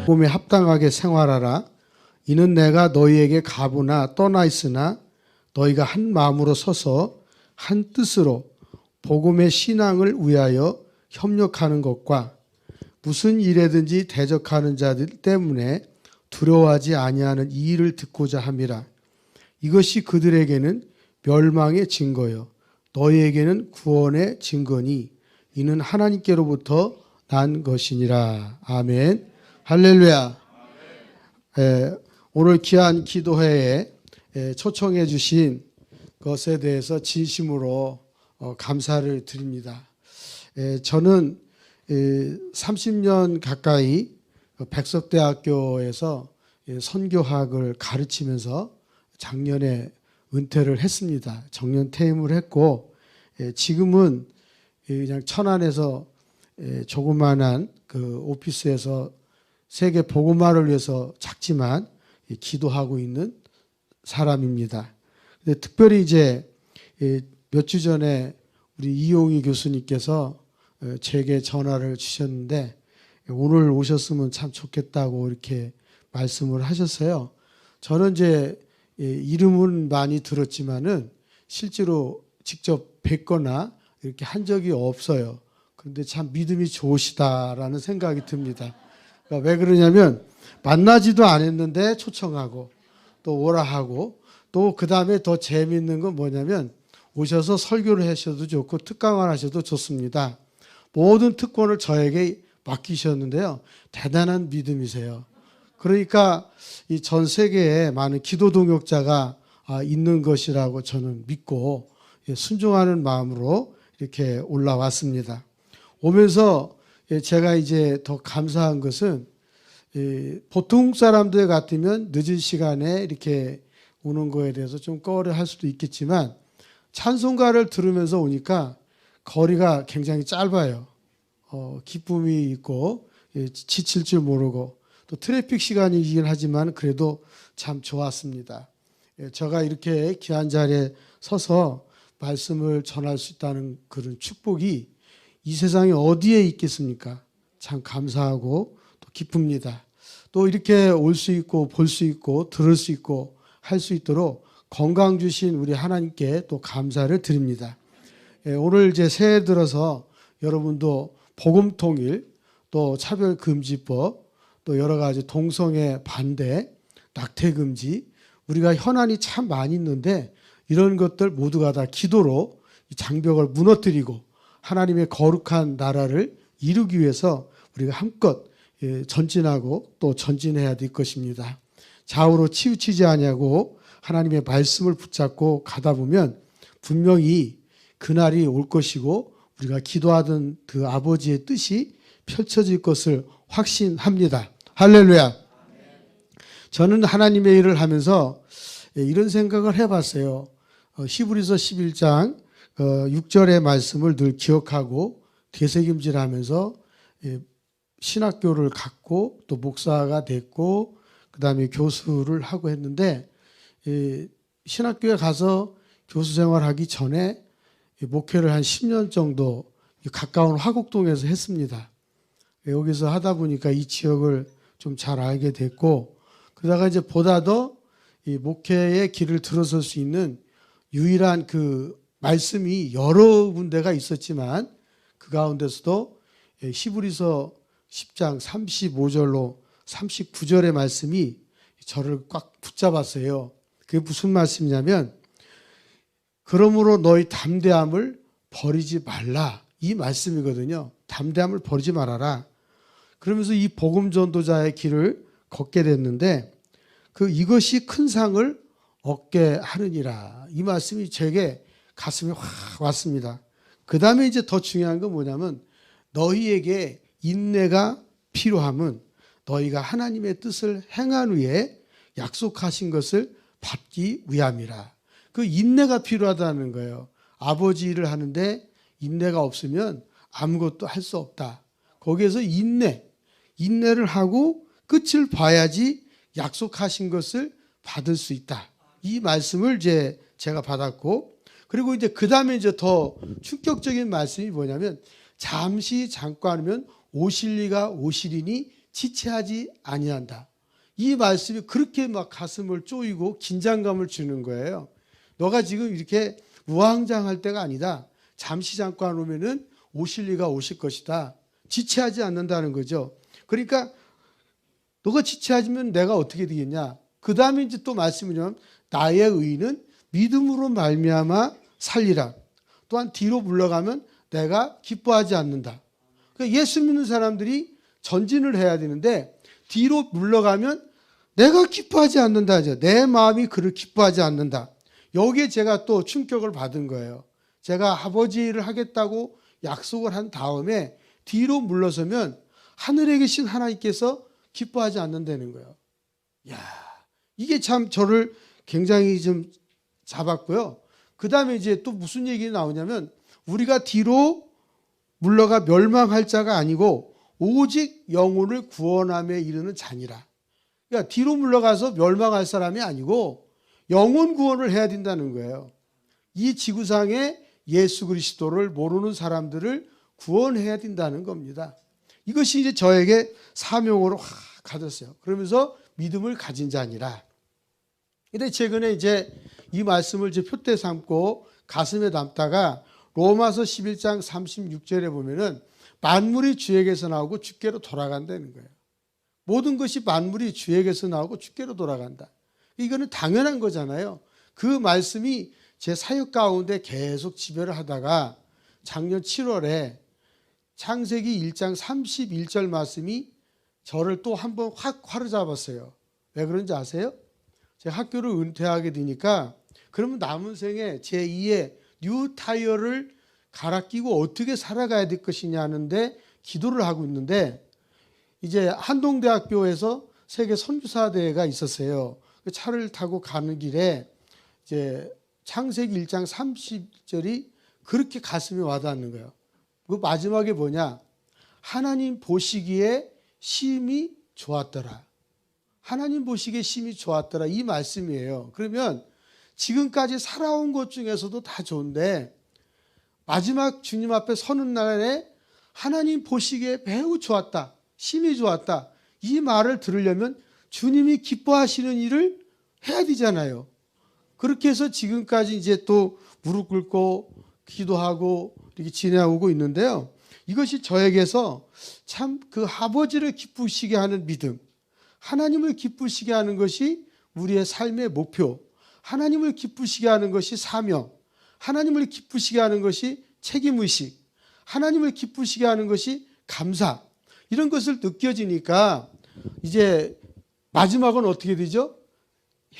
복음에 합당하게 생활하라. 이는 내가 너희에게 가보나 떠나 있으나 너희가 한 마음으로 서서 한 뜻으로 복음의 신앙을 위하여 협력하는 것과 무슨 일에든지 대적하는 자들 때문에 두려워하지 아니하는 이 일을 듣고자 함이라. 이것이 그들에게는 멸망의 증거요 너희에게는 구원의 증거니 이는 하나님께로부터 난 것이니라. 아멘. 할렐루야. 오늘 귀한 기도회에 초청해 주신 것에 대해서 진심으로 감사를 드립니다. 저는 30년 가까이 백석대학교에서 선교학을 가르치면서 작년에 은퇴를 했습니다. 정년 퇴임을 했고 지금은 그냥 천안에서 조그만한 그 오피스에서 세계 복음화를 위해서 작지만 기도하고 있는 사람입니다. 근데 특별히 이제 몇 주 전에 우리 이용희 교수님께서 제게 전화를 주셨는데 오늘 오셨으면 참 좋겠다고 이렇게 말씀을 하셨어요. 저는 이제 이름은 많이 들었지만은 실제로 직접 뵙거나 이렇게 한 적이 없어요. 그런데 참 믿음이 좋으시다라는 생각이 듭니다. 그러니까 왜 그러냐면 만나지도 않았는데 초청하고 또 오라 하고 또 그 다음에 더 재미있는 건 뭐냐면 오셔서 설교를 하셔도 좋고 특강을 하셔도 좋습니다. 모든 특권을 저에게 맡기셨는데요. 대단한 믿음이세요. 그러니까 이 전 세계에 많은 기도 동역자가 있는 것이라고 저는 믿고 순종하는 마음으로 이렇게 올라왔습니다. 오면서 제가 이제 더 감사한 것은 보통 사람들 같으면 늦은 시간에 이렇게 오는 거에 대해서 좀 꺼려할 수도 있겠지만 찬송가를 들으면서 오니까 거리가 굉장히 짧아요. 기쁨이 있고 지칠 줄 모르고 또 트래픽 시간이긴 하지만 그래도 참 좋았습니다. 제가 이렇게 귀한 자리에 서서 말씀을 전할 수 있다는 그런 축복이 이 세상에 어디에 있겠습니까? 참 감사하고 또 기쁩니다. 또 이렇게 올 수 있고 볼 수 있고 들을 수 있고 할 수 있도록 건강 주신 우리 하나님께 또 감사를 드립니다. 오늘 이제 새해 들어서 여러분도 복음 통일, 또 차별 금지법, 또 여러 가지 동성애 반대, 낙태 금지, 우리가 현안이 참 많이 있는데 이런 것들 모두가 다 기도로 장벽을 무너뜨리고 하나님의 거룩한 나라를 이루기 위해서 우리가 한껏 전진하고 또 전진해야 될 것입니다. 좌우로 치우치지 아니하고 하나님의 말씀을 붙잡고 가다 보면 분명히 그날이 올 것이고 우리가 기도하던 그 아버지의 뜻이 펼쳐질 것을 확신합니다. 할렐루야. 저는 하나님의 일을 하면서 이런 생각을 해봤어요. 히브리서 11장 6절의 말씀을 늘 기억하고 되새김질하면서 신학교를 갔고 또 목사가 됐고 그 다음에 교수를 하고 했는데 신학교에 가서 교수 생활하기 전에 목회를 한 10년 정도 가까운 화곡동에서 했습니다. 여기서 하다 보니까 이 지역을 좀 잘 알게 됐고 그러다가 이제 보다 더 이 목회의 길을 들어설 수 있는 유일한 그 말씀이 여러 군데가 있었지만 그 가운데서도 히브리서 10장 35절로 39절의 말씀이 저를 꽉 붙잡았어요. 그게 무슨 말씀이냐면 그러므로 너희 담대함을 버리지 말라 이 말씀이거든요. 담대함을 버리지 말아라. 그러면서 이 복음 전도자의 길을 걷게 됐는데 이것이 큰 상을 얻게 하느니라. 이 말씀이 제게 가슴에 확 왔습니다. 그 다음에 이제 더 중요한 건 뭐냐면 너희에게 인내가 필요함은 너희가 하나님의 뜻을 행한 후에 약속하신 것을 받기 위함이라. 그 인내가 필요하다는 거예요. 아버지 일을 하는데 인내가 없으면 아무것도 할 수 없다. 거기에서 인내를 하고 끝을 봐야지 약속하신 것을 받을 수 있다. 이 말씀을 이제 제가 받았고, 그리고 이제 그 다음에 이제 더 충격적인 말씀이 뭐냐면 잠깐이면 오실 리가 오시리니 지체하지 아니한다. 이 말씀이 그렇게 막 가슴을 쪼이고 긴장감을 주는 거예요. 너가 지금 이렇게 우왕좌왕할 때가 아니다. 잠시 잠깐 오면은 오실 리가 오실 것이다. 지체하지 않는다는 거죠. 그러니까 너가 지체하지면 내가 어떻게 되겠냐. 그 다음에 이제 또 말씀이냐면 나의 의는 믿음으로 말미암아 살리라. 또한 뒤로 물러가면 내가 기뻐하지 않는다. 그러니까 예수 믿는 사람들이 전진을 해야 되는데 뒤로 물러가면 내가 기뻐하지 않는다. 내 마음이 그를 기뻐하지 않는다. 여기에 제가 또 충격을 받은 거예요. 제가 아버지를 하겠다고 약속을 한 다음에 뒤로 물러서면 하늘에 계신 하나님께서 기뻐하지 않는다는 거예요. 야, 이게 참 저를 굉장히 좀 잡았고요. 그 다음에 이제 또 무슨 얘기 나오냐면 우리가 뒤로 물러가 멸망할 자가 아니고 오직 영혼을 구원함에 이르는 자니라. 그러니까 뒤로 물러가서 멸망할 사람이 아니고 영혼 구원을 해야 된다는 거예요. 이 지구상에 예수 그리스도를 모르는 사람들을 구원해야 된다는 겁니다. 이것이 이제 저에게 사명으로 확 가졌어요. 그러면서 믿음을 가진 자니라. 근데 최근에 이제 이 말씀을 제 표대 삼고 가슴에 담다가 로마서 11장 36절에 보면은 만물이 주에게서 나오고 주께로 돌아간다는 거예요. 모든 것이 만물이 주에게서 나오고 주께로 돌아간다. 이거는 당연한 거잖아요. 그 말씀이 제 사역 가운데 계속 지배를 하다가 작년 7월에 창세기 1장 31절 말씀이 저를 또 한번 확 화르잡았어요. 왜 그런지 아세요? 제가 학교를 은퇴하게 되니까 그러면 남은 생에 제2의 뉴 타이어를 갈아 끼고 어떻게 살아가야 될 것이냐 하는데 기도를 하고 있는데 이제 한동대학교에서 세계 선교사대회가 있었어요. 그 차를 타고 가는 길에 이제 창세기 1장 30절이 그렇게 가슴에 와닿는 거예요. 그 마지막에 뭐냐? 하나님 보시기에 심히 좋았더라. 하나님 보시기에 심히 좋았더라. 이 말씀이에요. 그러면 지금까지 살아온 것 중에서도 다 좋은데 마지막 주님 앞에 서는 날에 하나님 보시기에 매우 좋았다. 심히 좋았다. 이 말을 들으려면 주님이 기뻐하시는 일을 해야 되잖아요. 그렇게 해서 지금까지 이제 또 무릎 꿇고 기도하고 이렇게 지내오고 있는데요. 이것이 저에게서 참 그 아버지를 기쁘시게 하는 믿음, 하나님을 기쁘시게 하는 것이 우리의 삶의 목표, 하나님을 기쁘시게 하는 것이 사명, 하나님을 기쁘시게 하는 것이 책임의식, 하나님을 기쁘시게 하는 것이 감사, 이런 것을 느껴지니까 이제 마지막은 어떻게 되죠?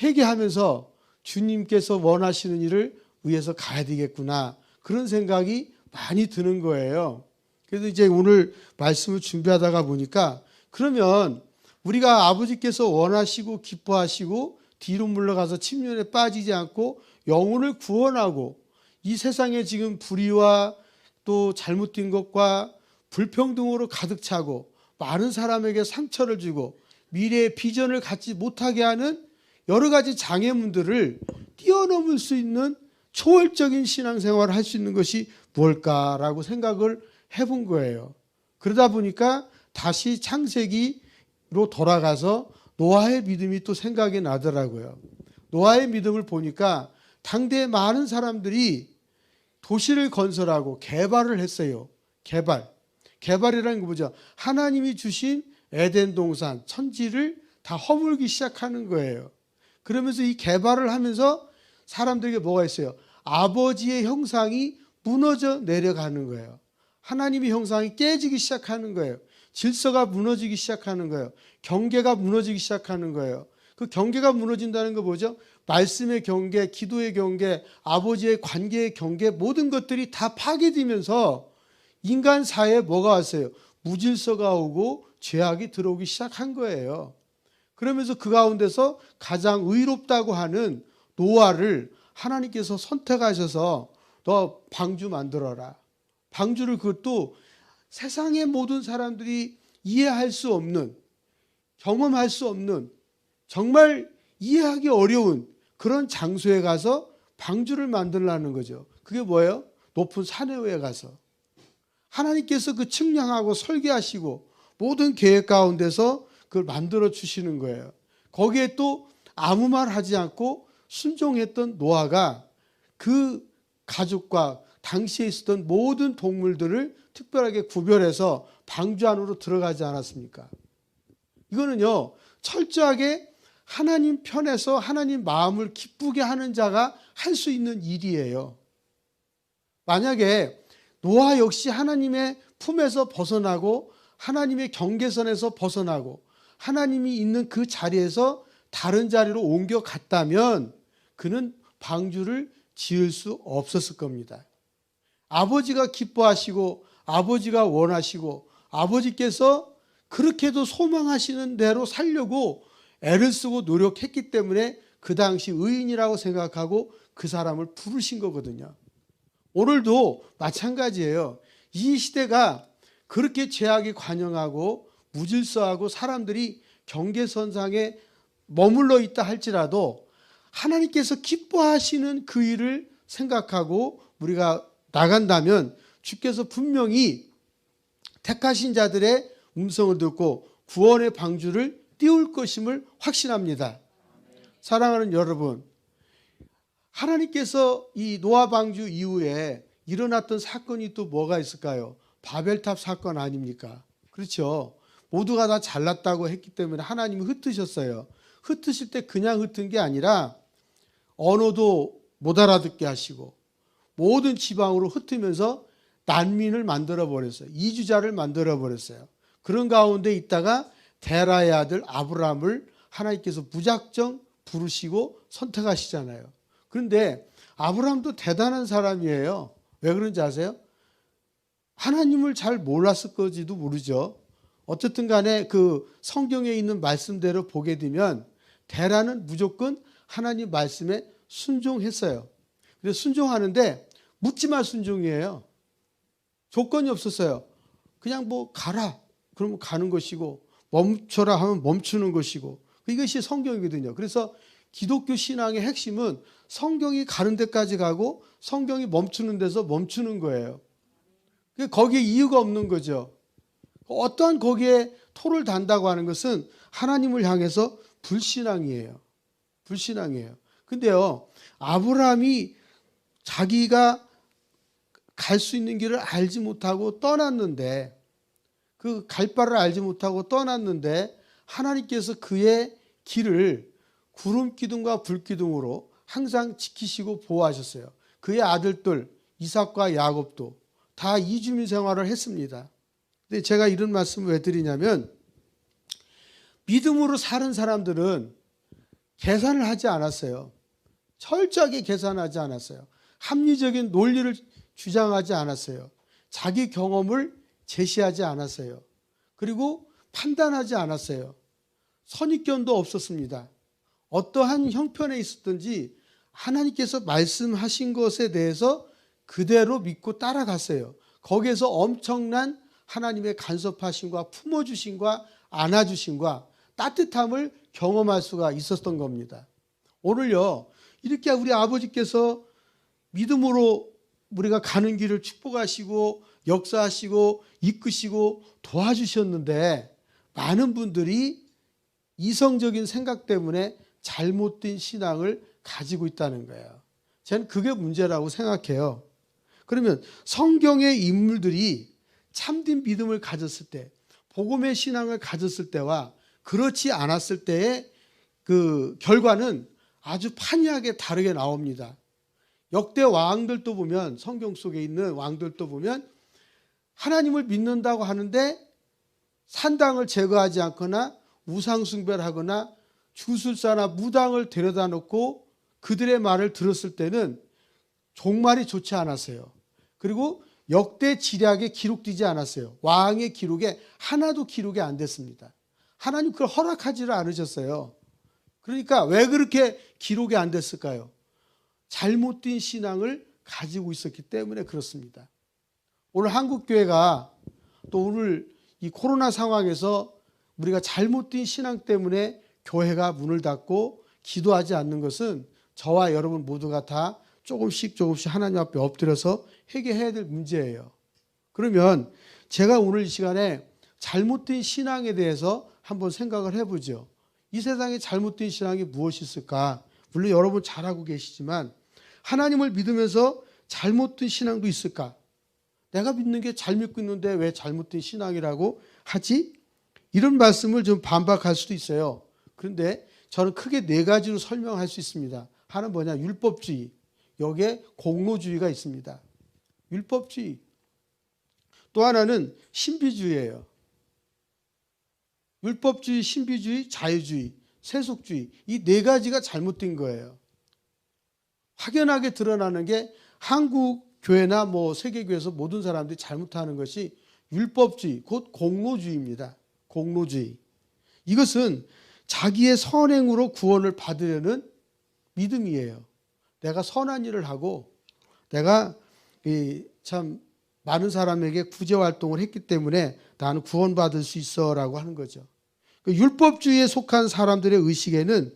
회개하면서 주님께서 원하시는 일을 위해서 가야 되겠구나, 그런 생각이 많이 드는 거예요. 그래서 이제 오늘 말씀을 준비하다가 보니까 그러면 우리가 아버지께서 원하시고 기뻐하시고 뒤로 물러가서 침륜에 빠지지 않고 영혼을 구원하고 이 세상에 지금 불의와 또 잘못된 것과 불평등으로 가득 차고 많은 사람에게 상처를 주고 미래의 비전을 갖지 못하게 하는 여러 가지 장애물들을 뛰어넘을 수 있는 초월적인 신앙생활을 할 수 있는 것이 무엇일까라고 생각을 해본 거예요. 그러다 보니까 다시 창세기로 돌아가서 노아의 믿음이 또 생각이 나더라고요. 노아의 믿음을 보니까 당대의 많은 사람들이 도시를 건설하고 개발을 했어요. 개발이라는 거 보죠. 하나님이 주신 에덴 동산, 천지를 다 허물기 시작하는 거예요. 그러면서 이 개발을 하면서 사람들에게 뭐가 있어요? 아버지의 형상이 무너져 내려가는 거예요. 하나님의 형상이 깨지기 시작하는 거예요. 질서가 무너지기 시작하는 거예요. 경계가 무너지기 시작하는 거예요. 그 경계가 무너진다는 거 뭐죠? 말씀의 경계, 기도의 경계, 아버지의 관계의 경계, 모든 것들이 다 파괴되면서 인간 사회에 뭐가 왔어요? 무질서가 오고 죄악이 들어오기 시작한 거예요. 그러면서 그 가운데서 가장 의롭다고 하는 노아를 하나님께서 선택하셔서 너 방주 만들어라. 방주를 그것도 세상의 모든 사람들이 이해할 수 없는, 경험할 수 없는, 정말 이해하기 어려운 그런 장소에 가서 방주를 만들라는 거죠. 그게 뭐예요? 높은 산에 가서 하나님께서 그 측량하고 설계하시고 모든 계획 가운데서 그걸 만들어 주시는 거예요. 거기에 또 아무 말 하지 않고 순종했던 노아가 그 가족과 당시에 있었던 모든 동물들을 특별하게 구별해서 방주 안으로 들어가지 않았습니까? 이거는요, 철저하게 하나님 편에서 하나님 마음을 기쁘게 하는 자가 할 수 있는 일이에요. 만약에 노아 역시 하나님의 품에서 벗어나고 하나님의 경계선에서 벗어나고 하나님이 있는 그 자리에서 다른 자리로 옮겨갔다면 그는 방주를 지을 수 없었을 겁니다. 아버지가 기뻐하시고 아버지가 원하시고 아버지께서 그렇게도 소망하시는 대로 살려고 애를 쓰고 노력했기 때문에 그 당시 의인이라고 생각하고 그 사람을 부르신 거거든요. 오늘도 마찬가지예요. 이 시대가 그렇게 죄악이 관영하고 무질서하고 사람들이 경계선상에 머물러 있다 할지라도 하나님께서 기뻐하시는 그 일을 생각하고 우리가 나간다면 주께서 분명히 택하신 자들의 음성을 듣고 구원의 방주를 띄울 것임을 확신합니다. 사랑하는 여러분, 하나님께서 이 노아 방주 이후에 일어났던 사건이 또 뭐가 있을까요? 바벨탑 사건 아닙니까? 그렇죠. 모두가 다 잘났다고 했기 때문에 하나님이 흩으셨어요. 흩으실 때 그냥 흩은 게 아니라 언어도 못 알아듣게 하시고 모든 지방으로 흩으면서 난민을 만들어 버렸어요. 이주자를 만들어 버렸어요. 그런 가운데 있다가 데라의 아들 아브라함을 하나님께서 무작정 부르시고 선택하시잖아요. 그런데 아브라함도 대단한 사람이에요. 왜 그런지 아세요? 하나님을 잘 몰랐을 거지도 모르죠. 어쨌든 간에 그 성경에 있는 말씀대로 보게 되면 데라는 무조건 하나님 말씀에 순종했어요. 그래서 순종하는데 묻지마 순종이에요. 조건이 없었어요. 그냥 뭐 가라 그러면 가는 것이고 멈춰라 하면 멈추는 것이고 이것이 성경이거든요. 그래서 기독교 신앙의 핵심은 성경이 가는 데까지 가고 성경이 멈추는 데서 멈추는 거예요. 거기에 이유가 없는 거죠. 어떠한 거기에 토를 단다고 하는 것은 하나님을 향해서 불신앙이에요. 불신앙이에요. 근데요, 아브라함이 자기가 갈 수 있는 길을 알지 못하고 떠났는데, 그 갈 바를 알지 못하고 떠났는데 하나님께서 그의 길을 구름 기둥과 불 기둥으로 항상 지키시고 보호하셨어요. 그의 아들들 이삭과 야곱도 다 이주민 생활을 했습니다. 근데 제가 이런 말씀을 왜 드리냐면 믿음으로 사는 사람들은 계산을 하지 않았어요. 철저하게 계산하지 않았어요. 합리적인 논리를 주장하지 않았어요. 자기 경험을 제시하지 않았어요. 그리고 판단하지 않았어요. 선입견도 없었습니다. 어떠한 형편에 있었든지 하나님께서 말씀하신 것에 대해서 그대로 믿고 따라갔어요. 거기에서 엄청난 하나님의 간섭하심과 품어주심과 안아주심과 따뜻함을 경험할 수가 있었던 겁니다. 오늘요, 이렇게 우리 아버지께서 믿음으로 우리가 가는 길을 축복하시고 역사하시고 이끄시고 도와주셨는데 많은 분들이 이성적인 생각 때문에 잘못된 신앙을 가지고 있다는 거예요. 저는 그게 문제라고 생각해요. 그러면 성경의 인물들이 참된 믿음을 가졌을 때, 복음의 신앙을 가졌을 때와 그렇지 않았을 때의 그 결과는 아주 판이하게 다르게 나옵니다. 역대 왕들도 보면, 성경 속에 있는 왕들도 보면 하나님을 믿는다고 하는데 산당을 제거하지 않거나 우상숭배를 하거나 주술사나 무당을 데려다 놓고 그들의 말을 들었을 때는 종말이 좋지 않았어요. 그리고 역대 지략에 기록되지 않았어요. 왕의 기록에 하나도 기록이 안 됐습니다. 하나님 그걸 허락하지를 않으셨어요. 그러니까 왜 그렇게 기록이 안 됐을까요? 잘못된 신앙을 가지고 있었기 때문에 그렇습니다. 오늘 한국교회가 또 오늘 이 코로나 상황에서 우리가 잘못된 신앙 때문에 교회가 문을 닫고 기도하지 않는 것은 저와 여러분 모두가 다 조금씩 하나님 앞에 엎드려서 해결해야 될 문제예요. 그러면 제가 오늘 이 시간에 잘못된 신앙에 대해서 한번 생각을 해보죠. 이 세상에 잘못된 신앙이 무엇이 있을까? 물론 여러분 잘 알고 계시지만 하나님을 믿으면서 잘못된 신앙도 있을까? 내가 믿는 게 잘 믿고 있는데 왜 잘못된 신앙이라고 하지? 이런 말씀을 좀 반박할 수도 있어요. 그런데 저는 크게 네 가지로 설명할 수 있습니다. 하나는 뭐냐? 율법주의. 여기에 공로주의가 있습니다. 율법주의. 또 하나는 신비주의예요. 율법주의, 신비주의, 자유주의, 세속주의. 이 네 가지가 잘못된 거예요. 확연하게 드러나는 게 한국 교회나 세계교회에서 모든 사람들이 잘못하는 것이 율법주의, 곧 공로주의입니다. 공로주의. 이것은 자기의 선행으로 구원을 받으려는 믿음이에요. 내가 선한 일을 하고 내가 참 많은 사람에게 구제활동을 했기 때문에 나는 구원받을 수 있어라고 하는 거죠. 율법주의에 속한 사람들의 의식에는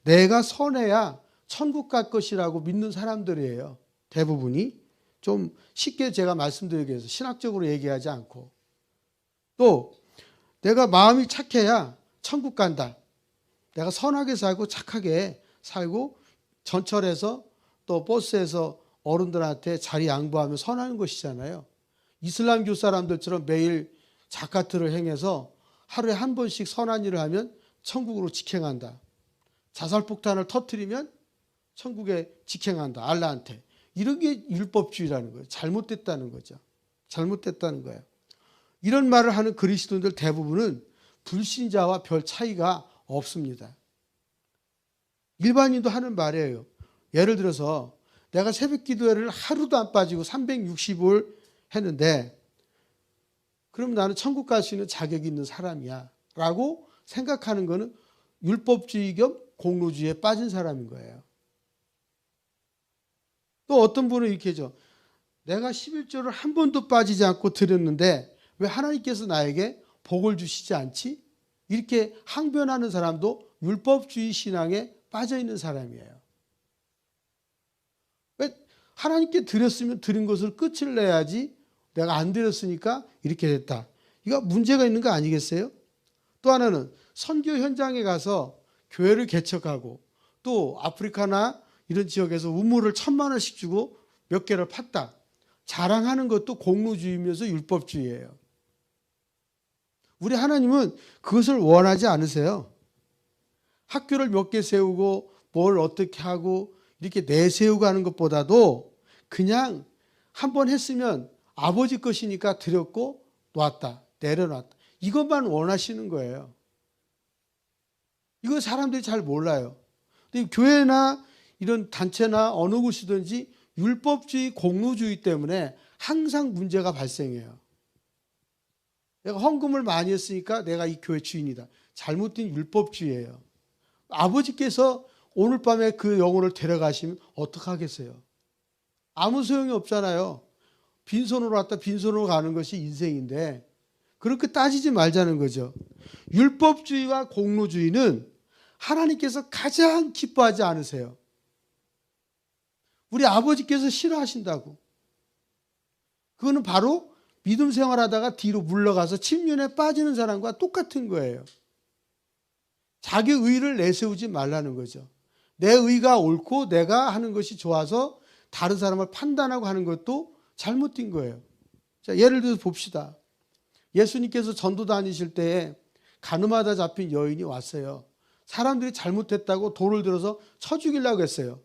내가 선해야 천국 갈 것이라고 믿는 사람들이에요. 대부분이. 좀 쉽게 제가 말씀드리기 위해서 신학적으로 얘기하지 않고, 또 내가 마음이 착해야 천국 간다. 내가 선하게 살고 착하게 살고 전철에서 또 버스에서 어른들한테 자리 양보하며 선하는 것이잖아요. 이슬람교 사람들처럼 매일 자카트를 행해서 하루에 한 번씩 선한 일을 하면 천국으로 직행한다. 자살폭탄을 터뜨리면 천국에 직행한다. 알라한테. 이런 게 율법주의라는 거예요. 잘못됐다는 거죠. 잘못됐다는 거예요. 이런 말을 하는 그리스도인들 대부분은 불신자와 별 차이가 없습니다. 일반인도 하는 말이에요. 예를 들어서 내가 새벽 기도회를 하루도 안 빠지고 365일 했는데 그럼 나는 천국 갈 수 있는 자격이 있는 사람이야 라고 생각하는 거는 율법주의 겸 공로주의에 빠진 사람인 거예요. 또 어떤 분은 이렇게 하죠. 내가 11조를 한 번도 빠지지 않고 드렸는데 왜 하나님께서 나에게 복을 주시지 않지? 이렇게 항변하는 사람도 율법주의 신앙에 빠져 있는 사람이에요. 왜 하나님께 드렸으면 드린 것을 끝을 내야지 내가 안 드렸으니까 이렇게 됐다. 이거 문제가 있는 거 아니겠어요? 또 하나는 선교 현장에 가서 교회를 개척하고 또 아프리카나 이런 지역에서 우물을 1,000만 원씩 주고 몇 개를 팠다. 자랑하는 것도 공로주의면서 율법주의예요. 우리 하나님은 그것을 원하지 않으세요. 학교를 몇 개 세우고 뭘 어떻게 하고 이렇게 내세우고 하는 것보다도 그냥 한 번 했으면 아버지 것이니까 드렸고 놨다. 내려놨다. 이것만 원하시는 거예요. 이거 사람들이 잘 몰라요. 근데 교회나 이런 단체나 어느 곳이든지 율법주의, 공로주의 때문에 항상 문제가 발생해요. 내가 헌금을 많이 했으니까 내가 이 교회 주인이다. 잘못된 율법주의예요. 아버지께서 오늘 밤에 그 영혼을 데려가시면 어떡하겠어요? 아무 소용이 없잖아요. 빈손으로 왔다 빈손으로 가는 것이 인생인데 그렇게 따지지 말자는 거죠. 율법주의와 공로주의는 하나님께서 가장 기뻐하지 않으세요. 우리 아버지께서 싫어하신다고. 그거는 바로 믿음 생활하다가 뒤로 물러가서 침륜에 빠지는 사람과 똑같은 거예요. 자기 의를 내세우지 말라는 거죠. 내 의가 옳고 내가 하는 것이 좋아서 다른 사람을 판단하고 하는 것도 잘못된 거예요. 자, 예를 들어서 봅시다. 예수님께서 전도 다니실 때에 가늠하다 잡힌 여인이 왔어요. 사람들이 잘못했다고 돌을 들어서 쳐 죽이려고 했어요.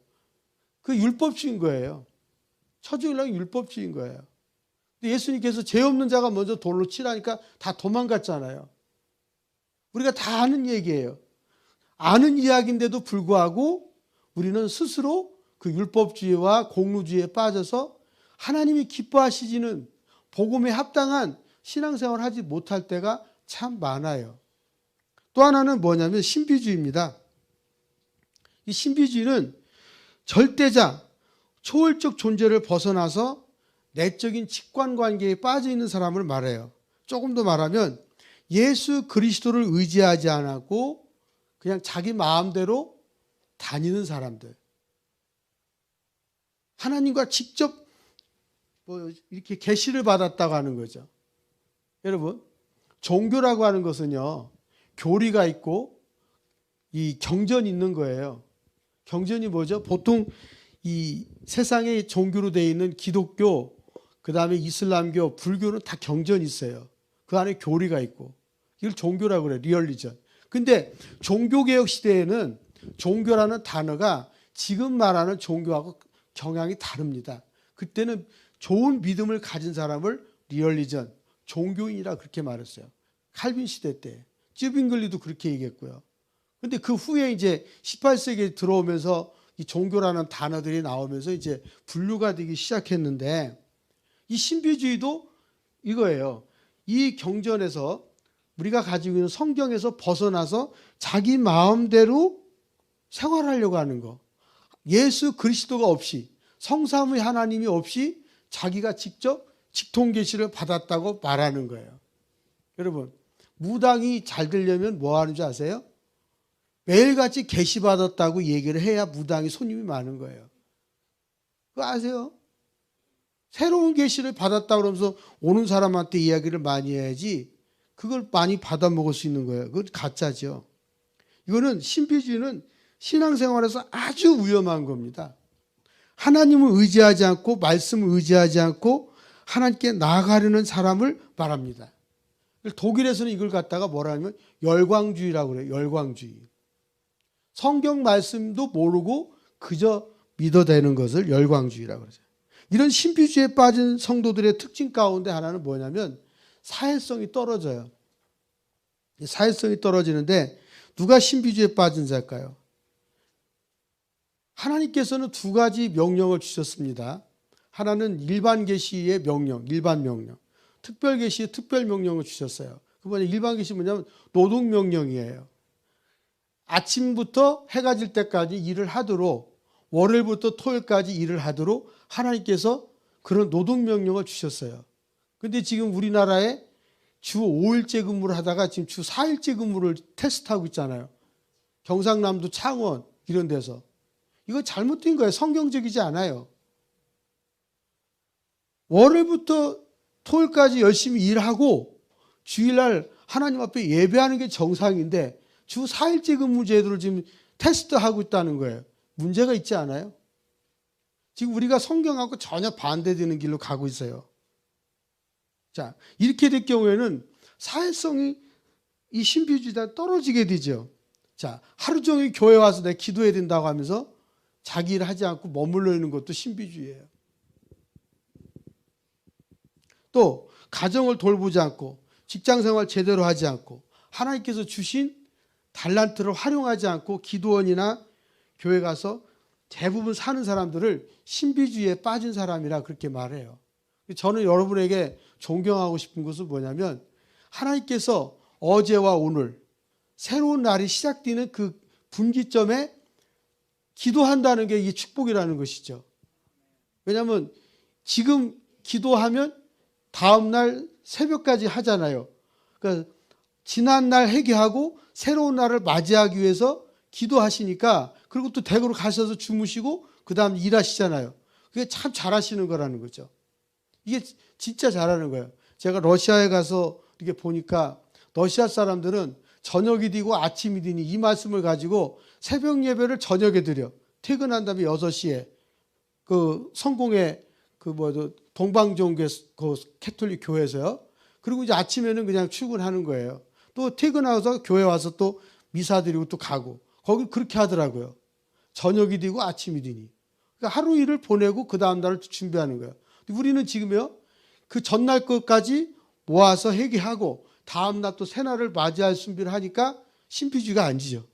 그 율법주의인 거예요. 쳐 죽이려고 율법주의인 거예요. 근데 예수님께서 죄 없는 자가 먼저 돌로 치라니까 다 도망갔잖아요. 우리가 다 아는 얘기예요. 아는 이야기인데도 불구하고 우리는 스스로 그 율법주의와 공로주의에 빠져서 하나님이 기뻐하시지는 복음에 합당한 신앙생활을 하지 못할 때가 참 많아요. 또 하나는 뭐냐면 신비주의입니다. 이 신비주의는 절대자, 초월적 존재를 벗어나서 내적인 직관관계에 빠져 있는 사람을 말해요. 조금 더 말하면 예수 그리스도를 의지하지 않고 그냥 자기 마음대로 다니는 사람들. 하나님과 직접 이렇게 계시를 받았다고 하는 거죠. 여러분, 종교라고 하는 것은요, 교리가 있고 이 경전이 있는 거예요. 경전이 뭐죠? 보통 이 세상의 종교로 되어 있는 기독교, 그 다음에 이슬람교, 불교는 다 경전이 있어요. 그 안에 교리가 있고. 이걸 종교라고 그래요. 리얼리전. 근데 종교개혁 시대에는 종교라는 단어가 지금 말하는 종교하고 경향이 다릅니다. 그때는 좋은 믿음을 가진 사람을 리얼리전, 종교인이라 그렇게 말했어요. 칼빈 시대 때. 쯔빙글리도 그렇게 얘기했고요. 근데 그 후에 이제 18세기에 들어오면서 이 종교라는 단어들이 나오면서 이제 분류가 되기 시작했는데, 이 신비주의도 이거예요. 이 경전에서 우리가 가지고 있는 성경에서 벗어나서 자기 마음대로 생활하려고 하는 거. 예수 그리스도가 없이, 성삼위 하나님이 없이 자기가 직접 직통계시를 받았다고 말하는 거예요. 여러분, 무당이 잘 되려면 뭐 하는 줄 아세요? 매일같이 계시 받았다고 얘기를 해야 무당이 손님이 많은 거예요. 그거 아세요? 새로운 계시를 받았다 그러면서 오는 사람한테 이야기를 많이 해야지 그걸 많이 받아 먹을 수 있는 거예요. 그건 가짜죠. 이거는 신비주의는 신앙생활에서 아주 위험한 겁니다. 하나님을 의지하지 않고 말씀을 의지하지 않고 하나님께 나아가려는 사람을 말합니다. 독일에서는 이걸 갖다가 뭐라 하냐면 열광주의라고 그래요. 열광주의. 성경 말씀도 모르고 그저 믿어대는 것을 열광주의라고 그러죠. 이런 신비주의에 빠진 성도들의 특징 가운데 하나는 뭐냐면 사회성이 떨어져요. 사회성이 떨어지는데 누가 신비주의에 빠진 자일까요? 하나님께서는 두 가지 명령을 주셨습니다. 하나는 일반 계시의 명령, 일반 명령. 특별 계시의 특별 명령을 주셨어요. 그 뭐냐, 일반 계시 뭐냐면 노동 명령이에요. 아침부터 해가 질 때까지 일을 하도록, 월요일부터 토요일까지 일을 하도록 하나님께서 그런 노동 명령을 주셨어요. 근데 지금 우리나라에 주 5일째 근무를 하다가 지금 주 4일째 근무를 테스트하고 있잖아요. 경상남도 창원 이런 데서. 이거 잘못된 거예요. 성경적이지 않아요. 월요일부터 토요일까지 열심히 일하고 주일날 하나님 앞에 예배하는 게 정상인데 주 4일째 근무 제도를 지금 테스트하고 있다는 거예요. 문제가 있지 않아요? 지금 우리가 성경하고 전혀 반대되는 길로 가고 있어요. 자, 이렇게 될 경우에는 사회성이 이 신비주의가 떨어지게 되죠. 자, 하루 종일 교회 와서 내가 기도해야 된다고 하면서 자기 일 하지 않고 머물러 있는 것도 신비주의예요. 또 가정을 돌보지 않고 직장생활 제대로 하지 않고 하나님께서 주신 달란트를 활용하지 않고 기도원이나 교회 가서 대부분 사는 사람들을 신비주의에 빠진 사람이라 그렇게 말해요. 저는 여러분에게 존경하고 싶은 것은 뭐냐면 하나님께서 어제와 오늘 새로운 날이 시작되는 그 분기점에 기도한다는 게 이게 축복이라는 것이죠. 왜냐하면 지금 기도하면 다음날 새벽까지 하잖아요. 그러니까 지난날 회개하고 새로운 날을 맞이하기 위해서 기도하시니까, 그리고 또 댁으로 가셔서 주무시고 그 다음 일하시잖아요. 그게 참 잘하시는 거라는 거죠. 이게 진짜 잘하는 거예요. 제가 러시아에 가서 이렇게 보니까 러시아 사람들은 저녁이 되고 아침이 되니 이 말씀을 가지고 새벽 예배를 저녁에 드려. 퇴근한 다음에 6시에 그 성공회 동방종교 그 캐톨릭 교회에서요. 그리고 이제 아침에는 그냥 출근하는 거예요. 또 퇴근하고서 교회 와서 또 미사 드리고 또 가고. 거기 그렇게 하더라고요. 저녁이 되고 아침이 되니. 그러니까 하루 일을 보내고 그 다음 날을 준비하는 거예요. 우리는 지금요, 그 전날 것까지 모아서 회개하고 다음 날 또 새날을 맞이할 준비를 하니까 신비주의가 아니죠.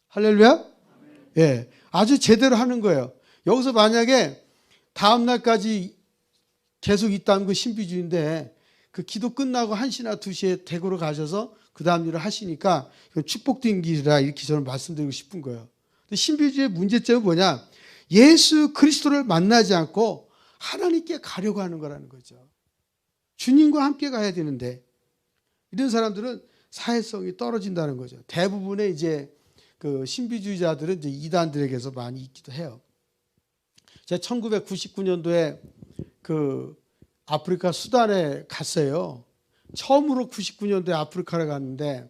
할렐루야? 예, 아주 제대로 하는 거예요. 여기서 만약에 다음 날까지 계속 있다면 그 신비주의인데, 그 기도 끝나고 1시나 2시에 댁으로 가셔서 그 다음 일을 하시니까 이건 축복된 길이라 이렇게 저는 말씀드리고 싶은 거예요. 근데 신비주의의 문제점은 뭐냐? 예수 그리스도를 만나지 않고 하나님께 가려고 하는 거라는 거죠. 주님과 함께 가야 되는데 이런 사람들은 사회성이 떨어진다는 거죠. 대부분의 이제 그 신비주의자들은 이제 이단들에게서 많이 있기도 해요. 제가 1999년도에 그 아프리카 수단에 갔어요. 처음으로 99년도에 아프리카를 갔는데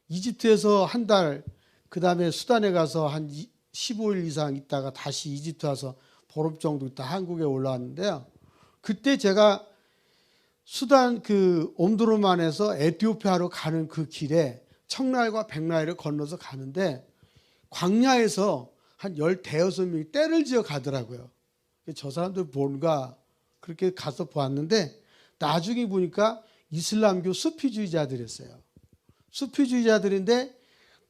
이집트에서 한 달, 그 다음에 수단에 가서 한 15일 이상 있다가 다시 이집트 와서 보름 정도 있다 한국에 올라왔는데요. 그때 제가 수단 그 옴두르만에서 에티오피아로 가는 그 길에 청나일과 백나일을 건너서 가는데 광야에서 한 15명이 떼를 지어 가더라고요. 저 사람들 뭔가 그렇게 가서 보았는데 나중에 보니까 이슬람교 수피주의자들이었어요. 수피주의자들인데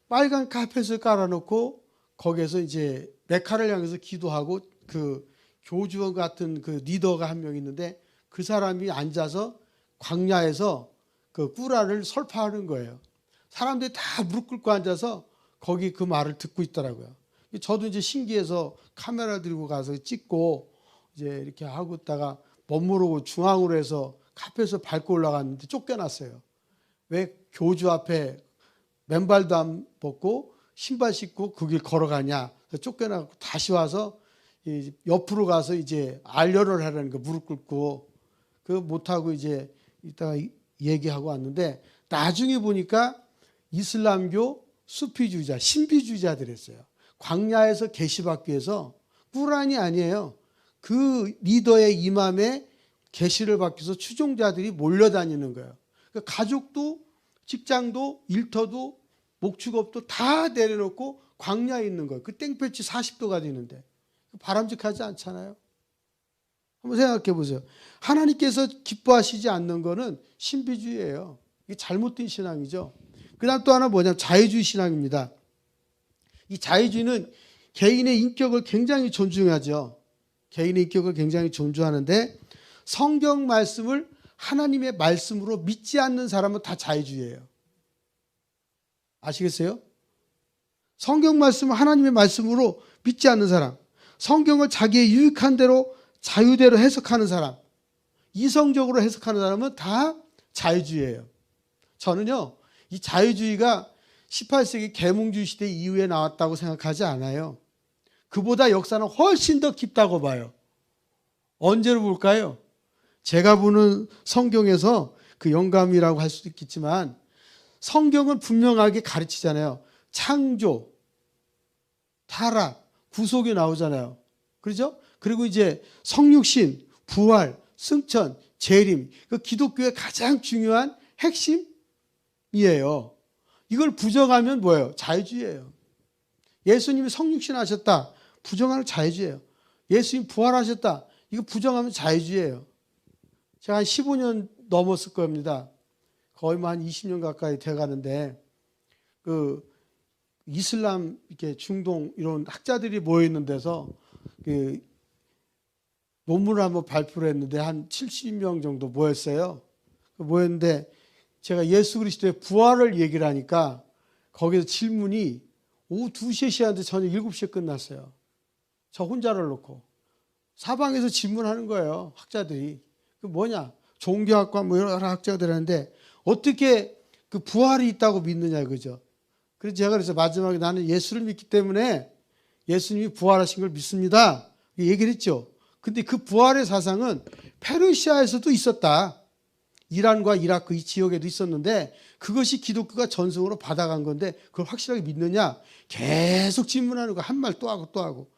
빨간 카펫을 깔아놓고 거기에서 이제 메카를 향해서 기도하고 그 교주 같은 그 리더가 한 명 있는데 그 사람이 앉아서 광야에서 그 꾸란을 설파하는 거예요. 사람들이 다 무릎 꿇고 앉아서 거기 그 말을 듣고 있더라고요. 저도 이제 신기해서 카메라 들고 가서 찍고 이제 이렇게 하고 있다가 멋모르고 중앙으로 해서 카펫을 밟고 올라갔는데 쫓겨났어요. 왜 교주 앞에 맨발도 안 벗고 신발 신고 그 길 걸어가냐. 쫓겨나고 다시 와서 옆으로 가서 이제 알려를 하라는 거 무릎 꿇고 그 못하고 이제 이따가 얘기하고 왔는데 나중에 보니까 이슬람교 수피주의자, 신비주의자들이었어요. 광야에서 계시받기 위해서 꾸란이 아니에요. 그 리더의 이맘에 계시를 받기 위해서 추종자들이 몰려다니는 거예요. 그러니까 가족도 직장도 일터도 목축업도 다 내려놓고 광야에 있는 거예요. 그 땡볕이 40도가 되는데 바람직하지 않잖아요. 한번 생각해 보세요. 하나님께서 기뻐하시지 않는 거는 신비주의예요. 이게 잘못된 신앙이죠. 그 다음 또 하나 뭐냐면 자유주의 신앙입니다. 이 자유주의는 개인의 인격을 굉장히 존중하죠. 개인의 인격을 굉장히 존중하는데 성경 말씀을 하나님의 말씀으로 믿지 않는 사람은 다 자유주의예요. 아시겠어요? 성경 말씀을 하나님의 말씀으로 믿지 않는 사람, 성경을 자기의 유익한 대로 자유대로 해석하는 사람, 이성적으로 해석하는 사람은 다 자유주의예요. 저는요, 이 자유주의가 18세기 계몽주의 시대 이후에 나왔다고 생각하지 않아요. 그보다 역사는 훨씬 더 깊다고 봐요. 언제로 볼까요? 제가 보는 성경에서 그 영감이라고 할 수도 있겠지만 성경은 분명하게 가르치잖아요. 창조, 타락, 구속이 나오잖아요. 그렇죠? 그리고 이제 성육신, 부활, 승천, 재림, 그 기독교의 가장 중요한 핵심이에요. 이걸 부정하면 뭐예요? 자유주의예요. 예수님이 성육신 하셨다. 부정하는 자유주의예요. 예수님 부활하셨다. 이거 부정하면 자유주의예요. 제가 한 15년 넘었을 겁니다. 거의 한 20년 가까이 돼 가는데 그 이슬람 이렇게 중동 이런 학자들이 모여 있는 데서 그 논문을 한번 발표를 했는데 한 70명 정도 모였어요. 모였는데 제가 예수 그리스도의 부활을 얘기를 하니까 거기서 질문이 오후 2시에 시작하는데 저녁 7시에 끝났어요. 저 혼자를 놓고 사방에서 질문하는 거예요. 학자들이. 그 뭐냐? 종교학과 뭐 여러 학자들 하는데 어떻게 그 부활이 있다고 믿느냐 그죠? 그래서 제가 그래서 마지막에 나는 예수를 믿기 때문에 예수님이 부활하신 걸 믿습니다. 얘기를 했죠. 근데 그 부활의 사상은 페르시아에서도 있었다. 이란과 이라크 이 지역에도 있었는데 그것이 기독교가 전승으로 받아간 건데 그걸 확실하게 믿느냐? 계속 질문하는 거 한 말 또 하고 또 하고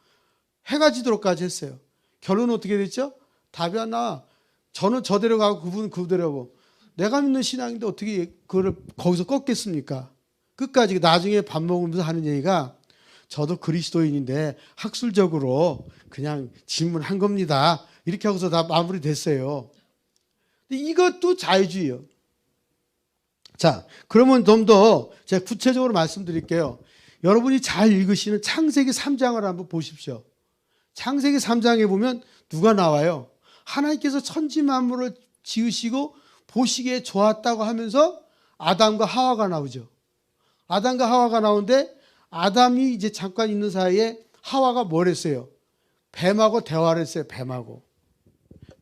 해가 지도록까지 했어요. 결론은 어떻게 됐죠? 답이 안 나와. 저는 저대로 가고 그분은 그대로 가고 내가 믿는 신앙인데 어떻게 그걸 거기서 꺾겠습니까? 끝까지 나중에 밥 먹으면서 하는 얘기가 저도 그리스도인인데 학술적으로 그냥 질문한 겁니다. 이렇게 하고서 다 마무리됐어요. 이것도 자유주의예요. 자, 그러면 좀 더 제가 구체적으로 말씀드릴게요. 여러분이 잘 읽으시는 창세기 3장을 한번 보십시오. 창세기 3장에 보면 누가 나와요? 하나님께서 천지 만물을 지으시고 보시기에 좋았다고 하면서 아담과 하와가 나오죠. 아담과 하와가 나오는데 아담이 이제 잠깐 있는 사이에 하와가 뭘 했어요? 뱀하고 대화를 했어요. 뱀하고.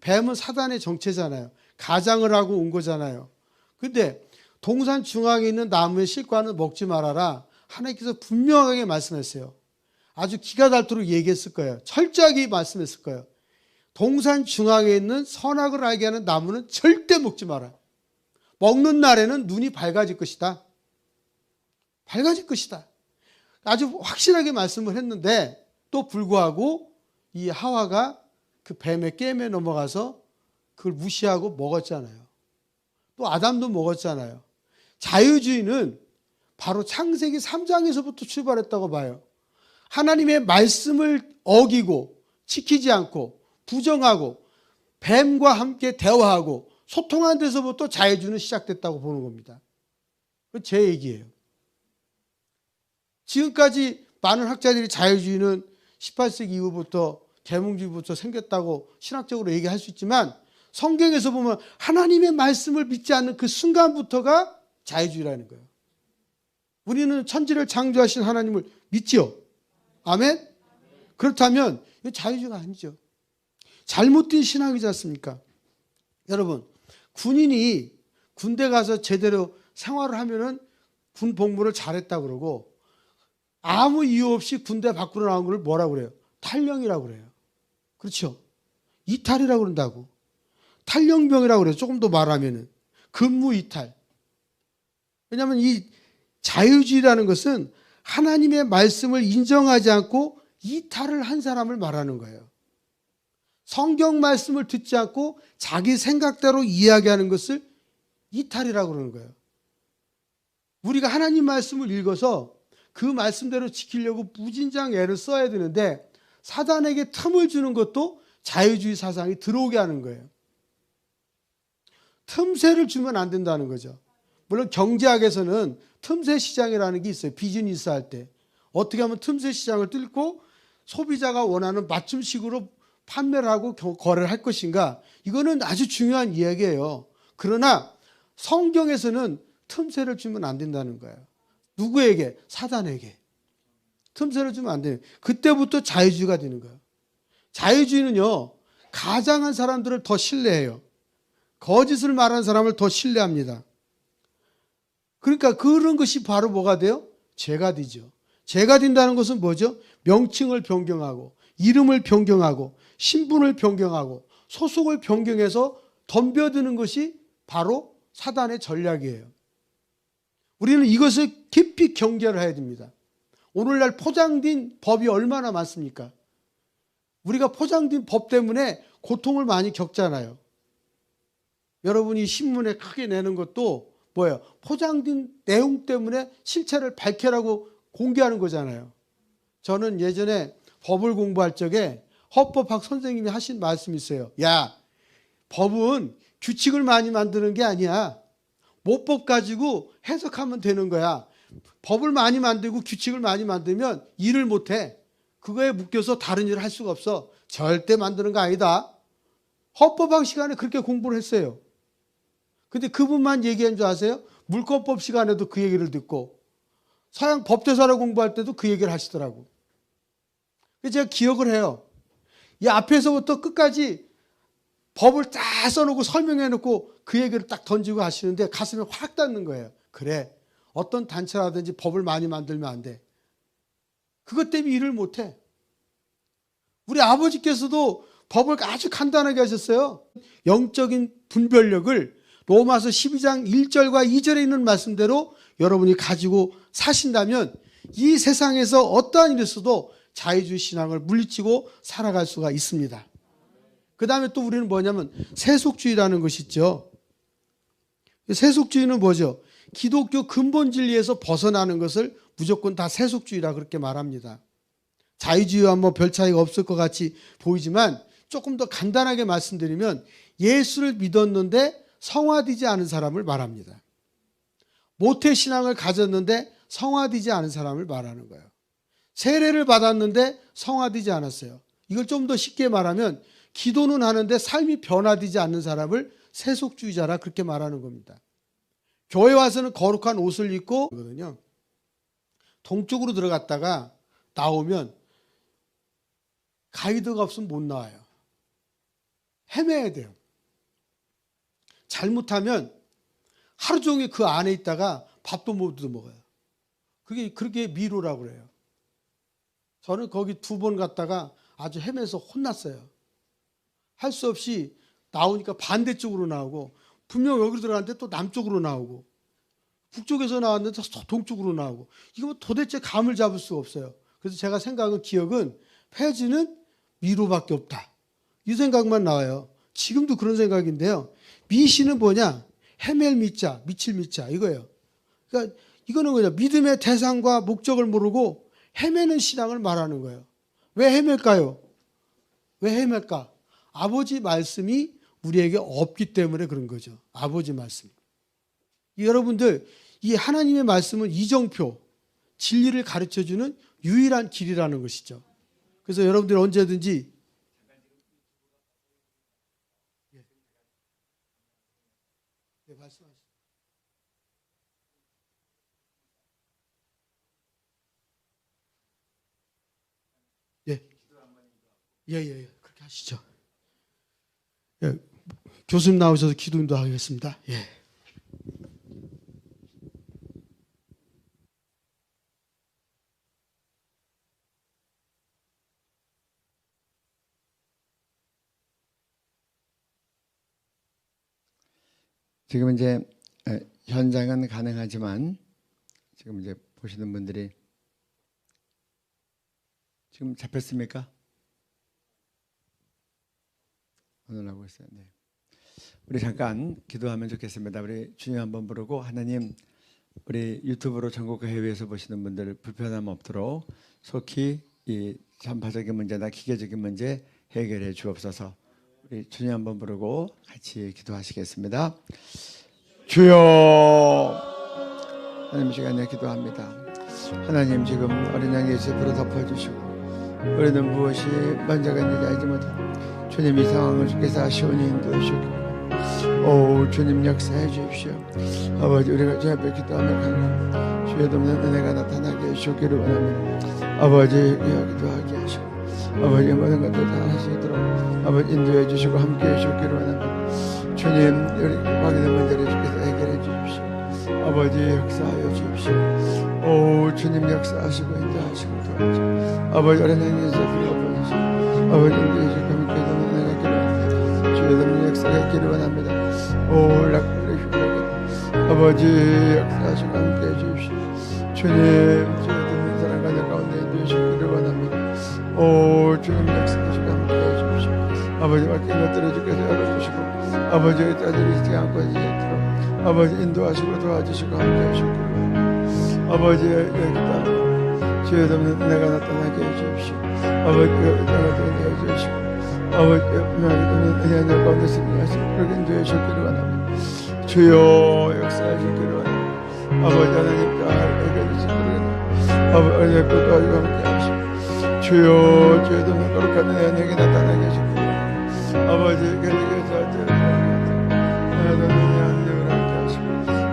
뱀은 사단의 정체잖아요. 가장을 하고 온 거잖아요. 근데 동산 중앙에 있는 나무의 실과는 먹지 말아라. 하나님께서 분명하게 말씀했어요. 아주 기가 닳도록 얘기했을 거예요. 철저하게 말씀했을 거예요. 동산 중앙에 있는 선악을 알게 하는 나무는 절대 먹지 마라. 먹는 날에는 눈이 밝아질 것이다. 밝아질 것이다. 아주 확실하게 말씀을 했는데 또 불구하고 이 하와가 그 뱀의 게임에 넘어가서 그걸 무시하고 먹었잖아요. 또 아담도 먹었잖아요. 자유주의는 바로 창세기 3장에서부터 출발했다고 봐요. 하나님의 말씀을 어기고 지키지 않고 부정하고 뱀과 함께 대화하고 소통한 데서부터 자유주의는 시작됐다고 보는 겁니다. 그건 제 얘기예요. 지금까지 많은 학자들이 자유주의는 18세기 이후부터 계몽주의부터 생겼다고 신학적으로 얘기할 수 있지만 성경에서 보면 하나님의 말씀을 믿지 않는 그 순간부터가 자유주의라는 거예요. 우리는 천지를 창조하신 하나님을 믿지요. 아멘? 그렇다면 이거 자유주의가 아니죠. 잘못된 신앙이지 않습니까? 여러분, 군인이 군대 가서 제대로 생활을 하면은 군 복무를 잘했다 그러고 아무 이유 없이 군대 밖으로 나온 걸 뭐라고 그래요? 탈영이라고 그래요. 그렇죠? 이탈이라고 그런다고. 탈영병이라고 그래요. 조금 더 말하면은 근무 이탈. 왜냐하면 이 자유주의라는 것은 하나님의 말씀을 인정하지 않고 이탈을 한 사람을 말하는 거예요. 성경 말씀을 듣지 않고 자기 생각대로 이야기하는 것을 이탈이라고 그러는 거예요. 우리가 하나님 말씀을 읽어서 그 말씀대로 지키려고 무진장 애를 써야 되는데 사단에게 틈을 주는 것도 자유주의 사상이 들어오게 하는 거예요. 틈새를 주면 안 된다는 거죠. 물론 경제학에서는 틈새 시장이라는 게 있어요. 비즈니스 할 때. 어떻게 하면 틈새 시장을 뚫고 소비자가 원하는 맞춤식으로 판매를 하고 거래를 할 것인가. 이거는 아주 중요한 이야기예요. 그러나 성경에서는 틈새를 주면 안 된다는 거예요. 누구에게? 사단에게. 틈새를 주면 안 돼요. 그때부터 자유주의가 되는 거예요. 자유주의는요, 가장한 사람들을 더 신뢰해요. 거짓을 말하는 사람을 더 신뢰합니다. 그러니까 그런 것이 바로 뭐가 돼요? 죄가 되죠. 죄가 된다는 것은 뭐죠? 명칭을 변경하고 이름을 변경하고 신분을 변경하고 소속을 변경해서 덤벼드는 것이 바로 사단의 전략이에요. 우리는 이것을 깊이 경계를 해야 됩니다. 오늘날 포장된 법이 얼마나 많습니까? 우리가 포장된 법 때문에 고통을 많이 겪잖아요. 여러분이 신문에 크게 내는 것도 뭐예요? 포장된 내용 때문에 실체를 밝혀라고 공개하는 거잖아요. 저는 예전에 법을 공부할 적에 헌법학 선생님이 하신 말씀이 있어요. 야, 법은 규칙을 많이 만드는 게 아니야. 모법 가지고 해석하면 되는 거야. 법을 많이 만들고 규칙을 많이 만들면 일을 못해. 그거에 묶여서 다른 일을 할 수가 없어. 절대 만드는 거 아니다. 헌법학 시간에 그렇게 공부를 했어요. 근데 그분만 얘기한 줄 아세요? 물권법 시간에도 그 얘기를 듣고 서양 법대사를 공부할 때도 그 얘기를 하시더라고. 그래서 제가 기억을 해요. 이 앞에서부터 끝까지 법을 다 써놓고 설명해놓고 그 얘기를 딱 던지고 하시는데 가슴에 확 닿는 거예요. 그래, 어떤 단체라든지 법을 많이 만들면 안 돼. 그것 때문에 일을 못해. 우리 아버지께서도 법을 아주 간단하게 하셨어요. 영적인 분별력을 로마서 12장 1절과 2절에 있는 말씀대로 여러분이 가지고 사신다면 이 세상에서 어떠한 일이 있어도 자유주의 신앙을 물리치고 살아갈 수가 있습니다. 그 다음에 또 우리는 뭐냐면 세속주의라는 것이 있죠. 세속주의는 뭐죠? 기독교 근본 진리에서 벗어나는 것을 무조건 다 세속주의라 그렇게 말합니다. 자유주의와 뭐 별 차이가 없을 것 같이 보이지만 조금 더 간단하게 말씀드리면 예수를 믿었는데 성화되지 않은 사람을 말합니다. 모태신앙을 가졌는데 성화되지 않은 사람을 말하는 거예요. 세례를 받았는데 성화되지 않았어요. 이걸 좀 더 쉽게 말하면 기도는 하는데 삶이 변화되지 않는 사람을 세속주의자라 그렇게 말하는 겁니다. 교회 와서는 거룩한 옷을 입고 거든요. 동쪽으로 들어갔다가 나오면 가이드가 없으면 못 나와요. 헤매야 돼요. 잘못하면 하루 종일 그 안에 있다가 밥도 못 얻어먹어요. 그게 미로라고 그래요. 저는 거기 2번 갔다가 아주 헤매서 혼났어요. 할 수 없이 나오니까 반대쪽으로 나오고 분명 여기로 들어갔는데 또 남쪽으로 나오고 북쪽에서 나왔는데 또 동쪽으로 나오고 이거 뭐 도대체 감을 잡을 수가 없어요. 그래서 제가 생각은 기억은 폐지는 미로밖에 없다. 이 생각만 나와요. 지금도 그런 생각인데요. 미시는 뭐냐? 헤맬 미자, 미칠 미자 이거예요. 그러니까 이거는 뭐냐? 믿음의 대상과 목적을 모르고 헤매는 신앙을 말하는 거예요. 왜 헤맬까요? 왜 헤맬까? 아버지 말씀이 우리에게 없기 때문에 그런 거죠. 아버지 말씀. 여러분들 이 하나님의 말씀은 이정표, 진리를 가르쳐주는 유일한 길이라는 것이죠. 그래서 여러분들 언제든지 말씀하세요. 예, 그렇게 하시죠. 예, 교수님 나오셔서 기도 인도하겠습니다. 예. 지금 이제 현장은 가능하지만 지금 이제 보시는 분들이 지금 잡혔습니까? 오늘 하고 있어요. 네. 우리 잠깐 기도하면 좋겠습니다. 우리 주님 한번 부르고 하나님 우리 유튜브로 전국과 해외에서 보시는 분들 불편함 없도록 속히 이 전파적인 문제나 기계적인 문제 해결해 주옵소서. 우리 주님 한번 부르고 같이 기도하시겠습니다. 주여 하나님 시간에 기도합니다. 하나님 지금 어린 양 예수의 피로 덮어주시고 우리는 무엇이 먼저가 있는지 알지 못하고 주님 이 상황을 주께서 시원히 인도해 주시고 오 주님 역사해 주십시오. 아버지 우리가 주 앞에 기도하며 강한 주의 돕는 은혜가 나타나게 해주시기를 원합니다. 아버지 기도하게 하시고 아버지 모든 것들 다 하시도록 아버지 인도해 주시고 함께 해주시기를 원합니다. 주님 우리 확인의 문제를 주께서 해결해 주십시오. 아버지 역사하여 주십시오. 오 주님 역사하시고 인도하시고 도와주시고 아버지 어린 양 예수의 피로 덮어주시고 아버지 인도해 주시고 함께 돕는 은혜가 있기를 원합니다. 주의 돕는 역사가 있기를 원합니다. 오 아버지 역사하시고 함께 해주십시오. 주님 주의 돕는 사랑 가정 가운데 인도해 주시기를 원합니다. 오 주님 역사하시고 함께 해주십시오. 아버지 맡긴 것들을 주께서 열어주시고 아버지의 따지지 않고 이제도록 아버지 인도하시고 도와주시고 함께 하시기를 원합니다. 아버지의 땅 주의 돕는 은혜가 나타나게 해주십시오. 아버지의 은혜가 도와주시고 주시고 아버지의 은혜가 내 가운데 승리하시고 그렇게 인도해 주시기를 원합니다. 주여 역사하시기를 원합니다. 아버지 하나님 잘 해결해 주시기를 원합니다. 아버지의 끝까지 함께 하시고 주여 주의 돕는 거룩한 은혜가 내게 나타나게 하시기를 원합니다. 아버지 계속해서 하나님 은혜를 함께 하시고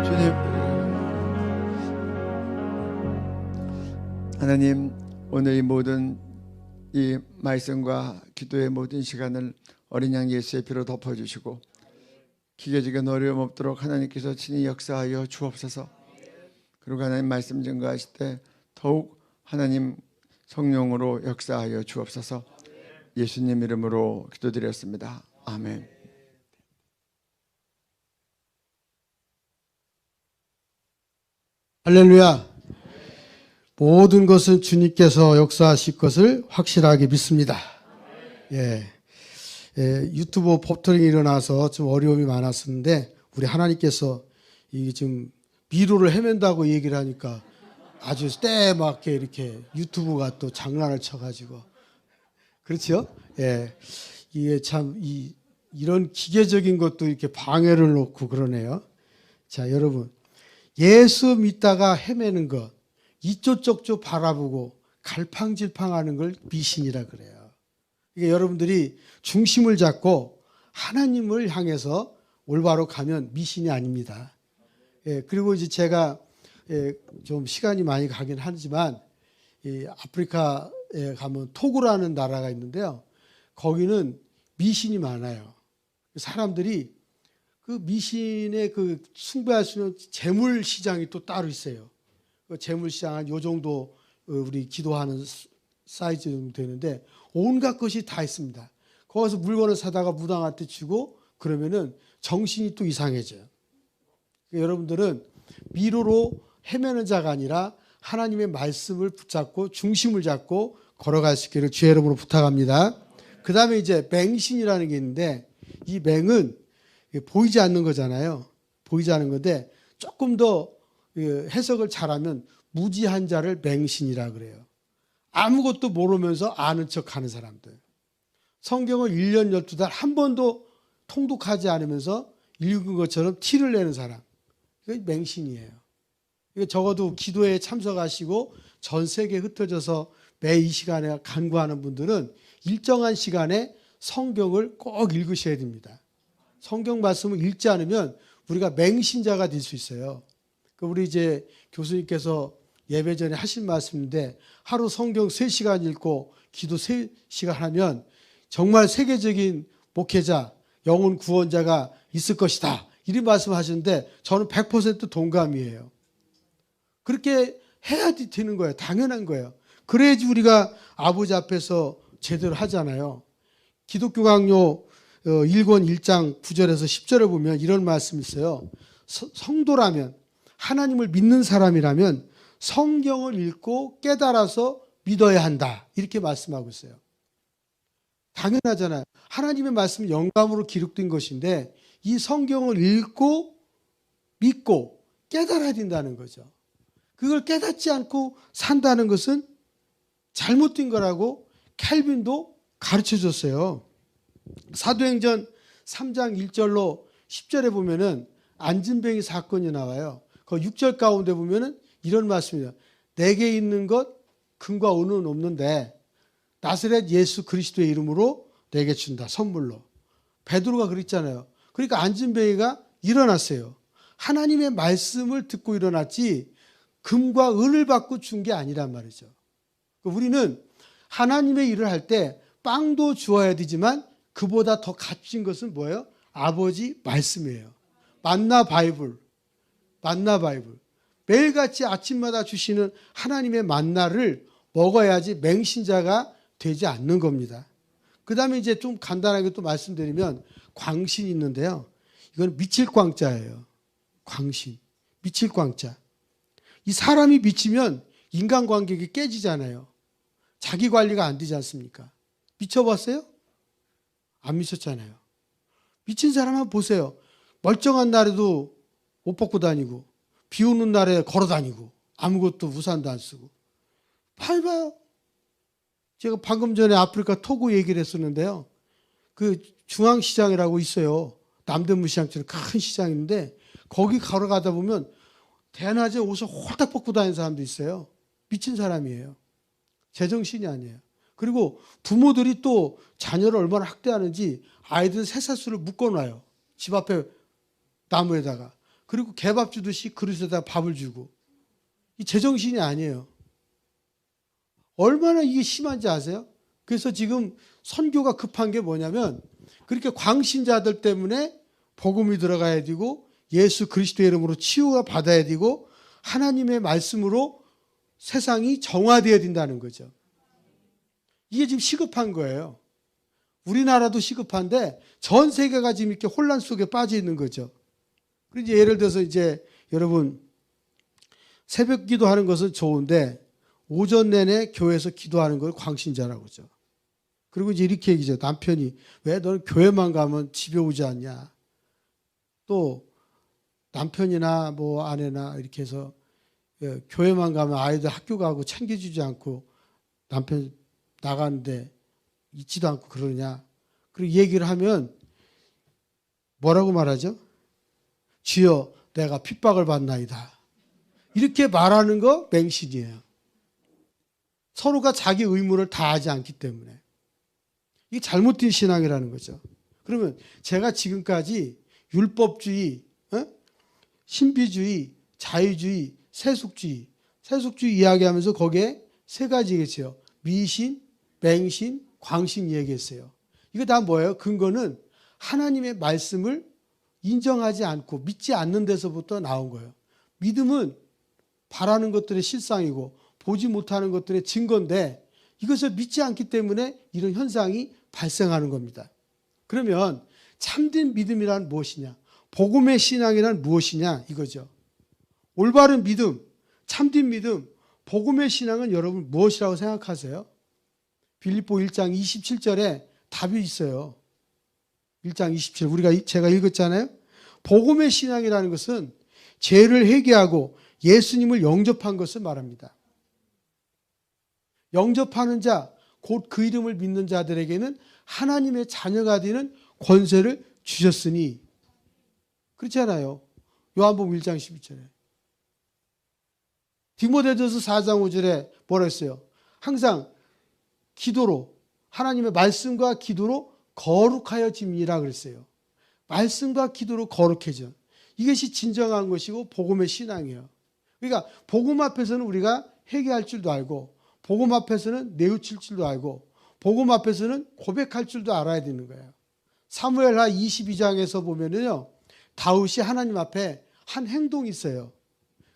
주님 하나님 오늘 이 모든 이 말씀과 기도의 모든 시간을 어린 양 예수의 피로 덮어주시고 기계적인 어려움 없도록 하나님께서 친히 역사하여 주옵소서. 그리고 하나님 말씀 증거하실 때 더욱 하나님 성령으로 역사하여 주옵소서. 예수님 이름으로 기도드렸습니다. 아멘. 할렐루야. 모든 것은 주님께서 역사하실 것을 확실하게 믿습니다. 예. 유튜브 포털링이 일어나서 좀 어려움이 많았었는데 우리 하나님께서 이 지금 미로를 헤맨다고 얘기를 하니까 아주 때에 맞게 이렇게 유튜브가 또 장난을 쳐가지고 그렇죠? 예. 이게 참 이런 기계적인 것도 이렇게 방해를 놓고 그러네요. 자, 여러분. 예수 믿다가 헤매는 것, 이쪽 저쪽 바라보고 갈팡질팡하는 걸 미신이라 그래요. 이게 여러분들이 중심을 잡고 하나님을 향해서 올바로 가면 미신이 아닙니다. 예, 그리고 이제 제가 좀 시간이 많이 가긴 하지만 이 아프리카에 가면 토고라는 나라가 있는데요. 거기는 미신이 많아요. 사람들이 그 미신에 그 숭배할 수 있는 재물 시장이 또 따로 있어요. 그 재물 시장 한 요 정도 우리 기도하는 사이즈 정도 되는데 온갖 것이 다 있습니다. 거기서 물건을 사다가 무당한테 주고 그러면은 정신이 또 이상해져요. 여러분들은 미로로 헤매는 자가 아니라 하나님의 말씀을 붙잡고 중심을 잡고 걸어갈 수 있기를 주의 이름으로 부탁합니다. 그 다음에 이제 맹신이라는 게 있는데, 이 맹은 보이지 않는 거잖아요. 보이지 않는 건데 조금 더 해석을 잘하면 무지한 자를 맹신이라 그래요. 아무것도 모르면서 아는 척하는 사람들. 성경을 1년 12달 한 번도 통독하지 않으면서 읽은 것처럼 티를 내는 사람. 이게 맹신이에요. 적어도 기도에 참석하시고 전 세계에 흩어져서 매 이 시간에 간구하는 분들은 일정한 시간에 성경을 꼭 읽으셔야 됩니다. 성경 말씀을 읽지 않으면 우리가 맹신자가 될 수 있어요. 우리 이제 교수님께서 예배 전에 하신 말씀인데, 하루 성경 3시간 읽고 기도 3시간 하면 정말 세계적인 목회자, 영혼 구원자가 있을 것이다, 이런 말씀하시는데 저는 100% 동감이에요. 그렇게 해야 되는 거예요. 당연한 거예요. 그래야지 우리가 아버지 앞에서 제대로 하잖아요. 기독교 강요 1권 1장 9절에서 10절에 보면 이런 말씀이 있어요. 성도라면, 하나님을 믿는 사람이라면 성경을 읽고 깨달아서 믿어야 한다, 이렇게 말씀하고 있어요. 당연하잖아요. 하나님의 말씀은 영감으로 기록된 것인데 이 성경을 읽고 믿고 깨달아야 된다는 거죠. 그걸 깨닫지 않고 산다는 것은 잘못된 거라고 캘빈도 가르쳐줬어요. 사도행전 3장 1절로 10절에 보면은 안진뱅이 사건이 나와요. 그 6절 가운데 보면은 이런 말씀이에요. 내게 있는 것 금과 은은 없는데 나사렛 예수 그리스도의 이름으로 내게 준다, 선물로. 베드로가 그랬잖아요. 그러니까 안진뱅이가 일어났어요. 하나님의 말씀을 듣고 일어났지 금과 은을 받고 준 게 아니란 말이죠. 우리는 하나님의 일을 할 때 빵도 주어야 되지만 그보다 더 값진 것은 뭐예요? 아버지 말씀이에요. 만나 바이블. 매일같이 아침마다 주시는 하나님의 만나를 먹어야지 맹신자가 되지 않는 겁니다. 그 다음에 이제 좀 간단하게 또 말씀드리면 광신이 있는데요. 이건 미칠 광자예요. 광신. 미칠 광자. 이 사람이 미치면 인간관계가 깨지잖아요. 자기 관리가 안 되지 않습니까? 미쳐봤어요? 안 미쳤잖아요. 미친 사람 한번 보세요. 멀쩡한 날에도 옷 벗고 다니고, 비 오는 날에 걸어 다니고, 아무것도 우산도 안 쓰고. 봐요. 제가 방금 전에 아프리카 토고 얘기를 했었는데요. 그 중앙시장이라고 있어요. 남대문 시장처럼 큰 시장인데 거기 걸어가다 보면 대낮에 옷을 홀딱 벗고 다니는 사람도 있어요. 미친 사람이에요. 제정신이 아니에요. 그리고 부모들이 또 자녀를 얼마나 학대하는지 아이들 새사슬을 묶어놔요. 집 앞에 나무에다가. 그리고 개밥 주듯이 그릇에다가 밥을 주고. 이 제정신이 아니에요. 얼마나 이게 심한지 아세요? 그래서 지금 선교가 급한 게 뭐냐면 그렇게 광신자들 때문에 복음이 들어가야 되고 예수 그리스도의 이름으로 치유가 받아야 되고 하나님의 말씀으로 세상이 정화되어야 된다는 거죠. 이게 지금 시급한 거예요. 우리나라도 시급한데 전 세계가 지금 이렇게 혼란 속에 빠져 있는 거죠. 그리고 이제 예를 들어서 이제 여러분 새벽 기도하는 것은 좋은데 오전 내내 교회에서 기도하는 걸 광신자라고 하죠. 그리고 이제 이렇게 얘기죠. 남편이 왜 너는 교회만 가면 집에 오지 않냐. 또 남편이나 뭐 아내나 이렇게 해서 교회만 가면 아이들 학교 가고 챙겨주지 않고 남편 나가는데 있지도 않고 그러냐. 그리고 얘기를 하면 뭐라고 말하죠? 주여 내가 핍박을 받나이다. 이렇게 말하는 거 맹신이에요. 서로가 자기 의무를 다하지 않기 때문에. 이게 잘못된 신앙이라는 거죠. 그러면 제가 지금까지 율법주의, 신비주의, 자유주의, 세속주의 이야기하면서 거기에 세 가지 얘기했어요. 미신, 맹신, 광신 얘기했어요. 이거 다 뭐예요? 근거는 하나님의 말씀을 인정하지 않고 믿지 않는 데서부터 나온 거예요. 믿음은 바라는 것들의 실상이고 보지 못하는 것들의 증거인데 이것을 믿지 않기 때문에 이런 현상이 발생하는 겁니다. 그러면 참된 믿음이란 무엇이냐? 복음의 신앙이란 무엇이냐? 이거죠. 올바른 믿음, 참된 믿음, 복음의 신앙은 여러분 무엇이라고 생각하세요? 빌립보 1장 27절에 답이 있어요. 1장 27, 제가 읽었잖아요. 복음의 신앙이라는 것은 죄를 회개하고 예수님을 영접한 것을 말합니다. 영접하는 자, 곧 그 이름을 믿는 자들에게는 하나님의 자녀가 되는 권세를 주셨으니. 그렇잖아요. 요한복음 1장 12절에. 디모데전서 4장 5절에 뭐라 했어요? 항상 기도로, 하나님의 말씀과 기도로 거룩하여짐이라 그랬어요. 말씀과 기도로 거룩해져. 이것이 진정한 것이고 복음의 신앙이에요. 그러니까 복음 앞에서는 우리가 회개할 줄도 알고, 복음 앞에서는 뉘우칠 줄도 알고, 복음 앞에서는 고백할 줄도 알아야 되는 거예요. 사무엘하 22장에서 보면은요, 다윗이 하나님 앞에 한 행동이 있어요.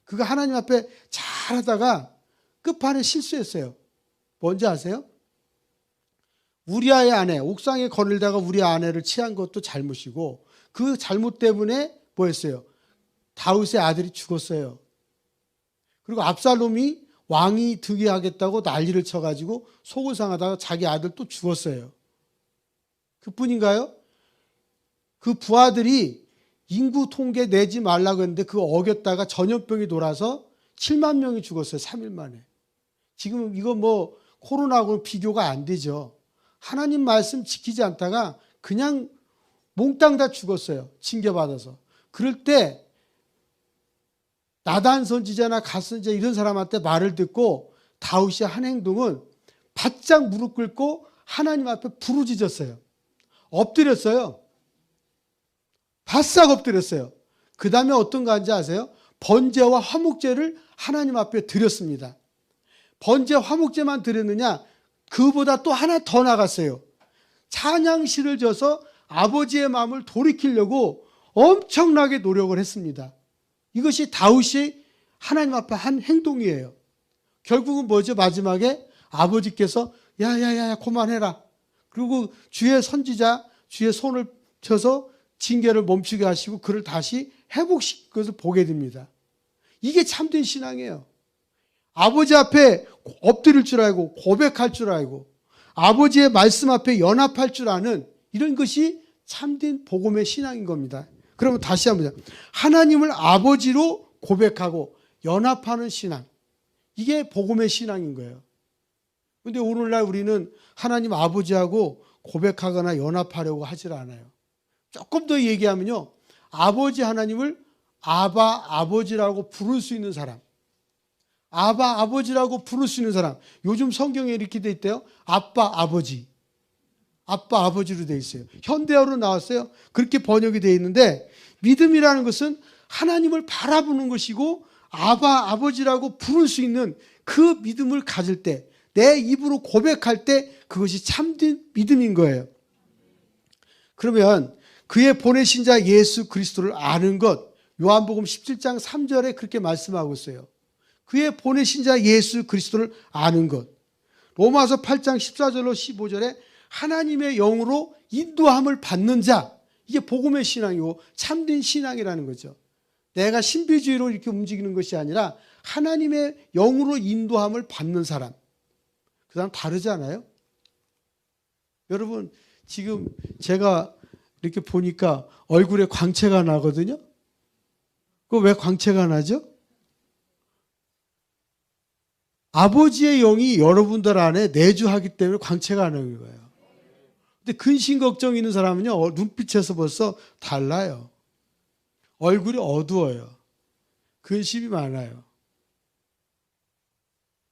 그가 하나님 앞에 잘하다가 끝판에 실수했어요. 뭔지 아세요? 우리아의 아내, 옥상에 거닐다가 우리 아내를 취한 것도 잘못이고, 그 잘못 때문에 뭐였어요? 다윗의 아들이 죽었어요. 그리고 압살롬이 왕이 되게 하겠다고 난리를 쳐가지고 속을 상하다가 자기 아들 또 죽었어요. 그뿐인가요? 그 부하들이 인구 통계 내지 말라고 했는데 그거 어겼다가 전염병이 돌아서 7만 명이 죽었어요. 3일 만에. 지금 이거 뭐 코로나하고는 비교가 안 되죠. 하나님 말씀 지키지 않다가 그냥 몽땅 다 죽었어요. 징계받아서. 그럴 때 나단 선지자나 갓 선지자 이런 사람한테 말을 듣고 다윗의 한 행동은 바짝 무릎 꿇고 하나님 앞에 부르짖었어요. 엎드렸어요. 바싹 엎드렸어요. 그 다음에 어떤 건지 아세요? 번제와 화목제를 하나님 앞에 드렸습니다. 번제 화목제만 드렸느냐? 그보다 또 하나 더 나갔어요. 찬양시를 져서 아버지의 마음을 돌이키려고 엄청나게 노력을 했습니다. 이것이 다윗이 하나님 앞에 한 행동이에요. 결국은 뭐죠? 마지막에 아버지께서 야야야 그만해라. 그리고 주의 선지자 주의 손을 쳐서 징계를 멈추게 하시고 그를 다시 회복시킨 것을 보게 됩니다. 이게 참된 신앙이에요. 아버지 앞에 엎드릴 줄 알고 고백할 줄 알고 아버지의 말씀 앞에 연합할 줄 아는 이런 것이 참된 복음의 신앙인 겁니다. 그러면 다시 한번 하나님을 아버지로 고백하고 연합하는 신앙, 이게 복음의 신앙인 거예요. 그런데 오늘날 우리는 하나님 아버지하고 고백하거나 연합하려고 하질 않아요. 조금 더 얘기하면요, 아버지 하나님을 아바 아버지라고 부를 수 있는 사람, 아바 아버지라고 부를 수 있는 사람. 요즘 성경에 이렇게 돼 있대요. 아빠 아버지, 아빠 아버지로 돼 있어요. 현대어로 나왔어요. 그렇게 번역이 돼 있는데, 믿음이라는 것은 하나님을 바라보는 것이고 아바 아버지라고 부를 수 있는 그 믿음을 가질 때, 내 입으로 고백할 때 그것이 참된 믿음인 거예요. 그러면 그의 보내신 자 예수 그리스도를 아는 것, 요한복음 17장 3절에 그렇게 말씀하고 있어요. 그의 보내신 자 예수 그리스도를 아는 것. 로마서 8장 14절로 15절에 하나님의 영으로 인도함을 받는 자, 이게 복음의 신앙이고 참된 신앙이라는 거죠. 내가 신비주의로 이렇게 움직이는 것이 아니라 하나님의 영으로 인도함을 받는 사람. 그 사람 다르지 않아요? 여러분, 지금 제가 이렇게 보니까 얼굴에 광채가 나거든요. 그 왜 광채가 나죠? 아버지의 영이 여러분들 안에 내주하기 때문에 광채가 나는 거예요. 근데 근심 걱정 있는 사람은요, 눈빛에서 벌써 달라요. 얼굴이 어두워요. 근심이 많아요.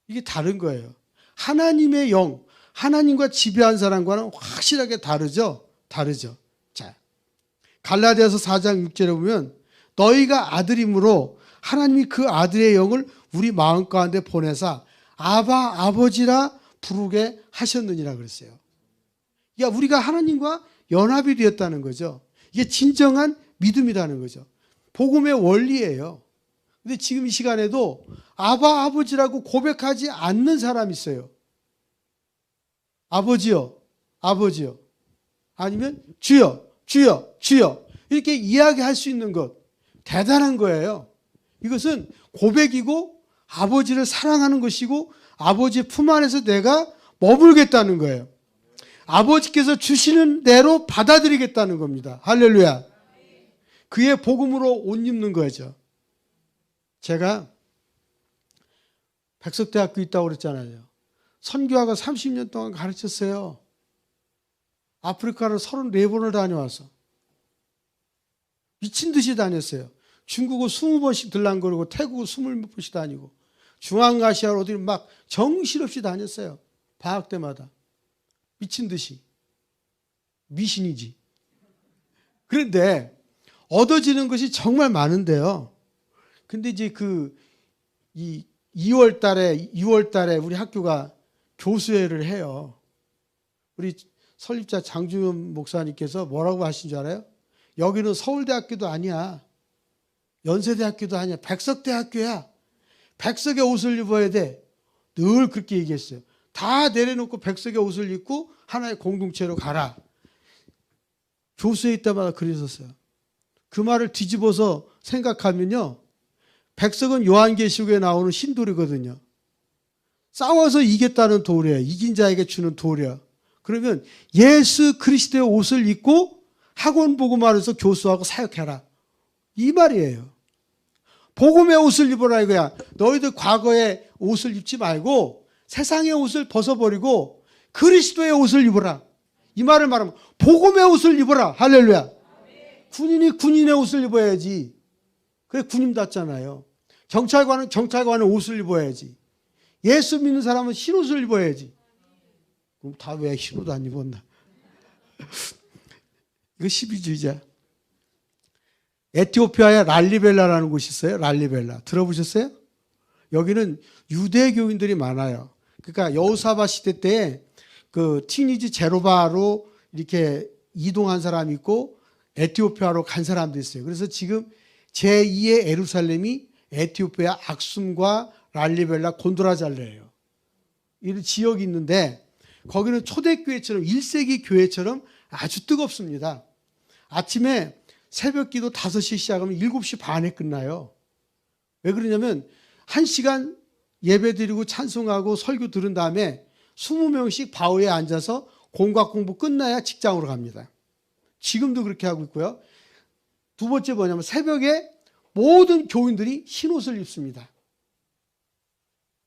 이게 다른 거예요. 하나님의 영, 하나님과 지배한 사람과는 확실하게 다르죠? 다르죠. 자, 갈라디아서 4장 6절에 보면 너희가 아들이므로 하나님이 그 아들의 영을 우리 마음 가운데 보내사 아바 아버지라 부르게 하셨느니라 그랬어요. 그러니까 우리가 하나님과 연합이 되었다는 거죠. 이게 진정한 믿음이라는 거죠. 복음의 원리예요. 근데 지금 이 시간에도 아바 아버지라고 고백하지 않는 사람이 있어요. 아버지요, 아버지요. 아니면 주여, 주여, 주여. 이렇게 이야기할 수 있는 것. 대단한 거예요. 이것은 고백이고 아버지를 사랑하는 것이고 아버지 품 안에서 내가 머물겠다는 거예요. 아버지께서 주시는 대로 받아들이겠다는 겁니다. 할렐루야. 그의 복음으로 옷 입는 거죠. 제가 백석대학교 있다고 그랬잖아요. 선교학을 30년 동안 가르쳤어요. 아프리카를 34번을 다녀와서. 미친 듯이 다녔어요. 중국을 20번씩 들랑거리고 태국을 20번씩 다니고 중앙아시아로 어디 막 정신없이 다녔어요. 방학 때마다. 미친 듯이. 미신이지. 그런데 얻어지는 것이 정말 많은데요. 근데 이제 이 2월 달에 우리 학교가 교수회를 해요. 우리 설립자 장주현 목사님께서 뭐라고 하신 줄 알아요? 여기는 서울대학교도 아니야. 연세대학교도 아니야. 백석대학교야. 백석의 옷을 입어야 돼. 늘 그렇게 얘기했어요. 다 내려놓고 백석의 옷을 입고 하나의 공동체로 가라. 교수회 있다마다 그랬었어요. 그 말을 뒤집어서 생각하면요. 백석은 요한계시록에 나오는 신돌이거든요. 싸워서 이겼다는 도리예요. 이긴 자에게 주는 도리야. 그러면 예수 그리스도의 옷을 입고 학원 복음하면서 교수하고 사역해라. 이 말이에요. 복음의 옷을 입어라 이거야. 너희들 과거의 옷을 입지 말고 세상의 옷을 벗어버리고 그리스도의 옷을 입어라. 이 말을 말하면 복음의 옷을 입어라. 할렐루야. 군인이 군인의 옷을 입어야지. 그래 군인답잖아요. 경찰관은 경찰관의 옷을 입어야지. 예수 믿는 사람은 흰옷을 입어야지. 그럼 다 왜 흰옷 안 입었나? 이거 12주의자. 에티오피아에 랄리벨라라는 곳이 있어요. 랄리벨라. 들어보셨어요? 여기는 유대교인들이 많아요. 그러니까 여호사밧 시대 때 그 티니지 제로바로 이렇게 이동한 사람이 있고 에티오피아로 간 사람도 있어요. 그래서 지금 제2의 예루살렘이 에티오피아 악숨과 랄리벨라 곤드라잘레예요. 이런 지역이 있는데 거기는 초대교회처럼 1세기 교회처럼 아주 뜨겁습니다. 아침에 새벽기도 5시 시작하면 7시 반에 끝나요. 왜 그러냐면 1시간 예배드리고 찬송하고 설교 들은 다음에 20명씩 바위에 앉아서 공과 공부 끝나야 직장으로 갑니다. 지금도 그렇게 하고 있고요. 두 번째 뭐냐면 새벽에 모든 교인들이 흰옷을 입습니다.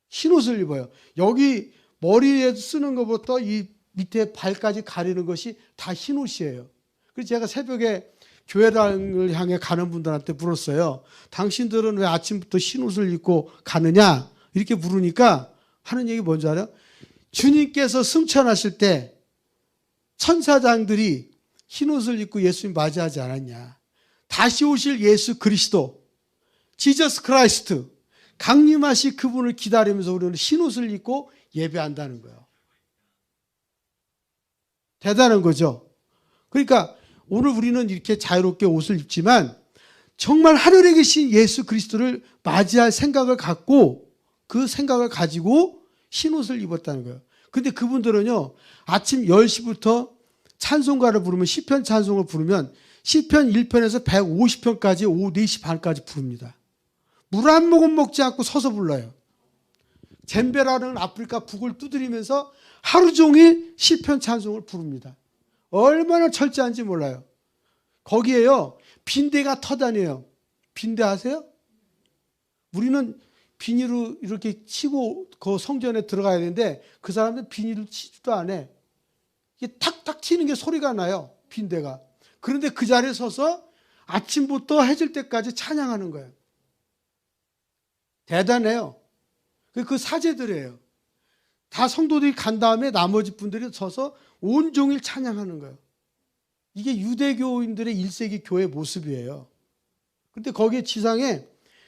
흰옷을 입어요. 여기 머리에 쓰는 것부터 이 밑에 발까지 가리는 것이 다 흰옷이에요. 그래서 제가 새벽에 교회당을 향해 가는 분들한테 물었어요. 당신들은 왜 아침부터 흰옷을 입고 가느냐? 이렇게 물으니까 하는 얘기 뭔지 알아요? 주님께서 승천하실 때 천사장들이 흰옷을 입고 예수님 맞이하지 않았냐? 다시 오실 예수 그리스도, 지저스 크라이스트, 강림하실 그분을 기다리면서 우리는 흰옷을 입고 예배한다는 거예요. 대단한 거죠. 그러니까 오늘 우리는 이렇게 자유롭게 옷을 입지만 정말 하늘에 계신 예수 그리스도를 맞이할 생각을 갖고 그 생각을 가지고 흰옷을 입었다는 거예요. 근데 그분들은요, 아침 10시부터 찬송가를 부르면 시편 찬송을 부르면 시편 1편에서 150편까지 오후 4시 반까지 부릅니다. 물 한 모금 먹지 않고 서서 불러요. 젬베라는 아프리카 북을 두드리면서 하루 종일 시편 찬송을 부릅니다. 얼마나 철저한지 몰라요. 거기에요, 빈대가 터다녀요. 빈대 아세요? 우리는 비닐로 이렇게 치고 그 성전에 들어가야 되는데 그 사람들은 비닐을 치지도 않아. 이게 탁탁 튀는 게 소리가 나요. 빈대가. 그런데 그 자리에 서서 아침부터 해질 때까지 찬양하는 거예요. 대단해요. 그 사제들이에요. 다 성도들이 간 다음에 나머지 분들이 서서 온종일 찬양하는 거예요. 이게 유대교인들의 1세기 교회 모습이에요. 그런데 거기에 지상에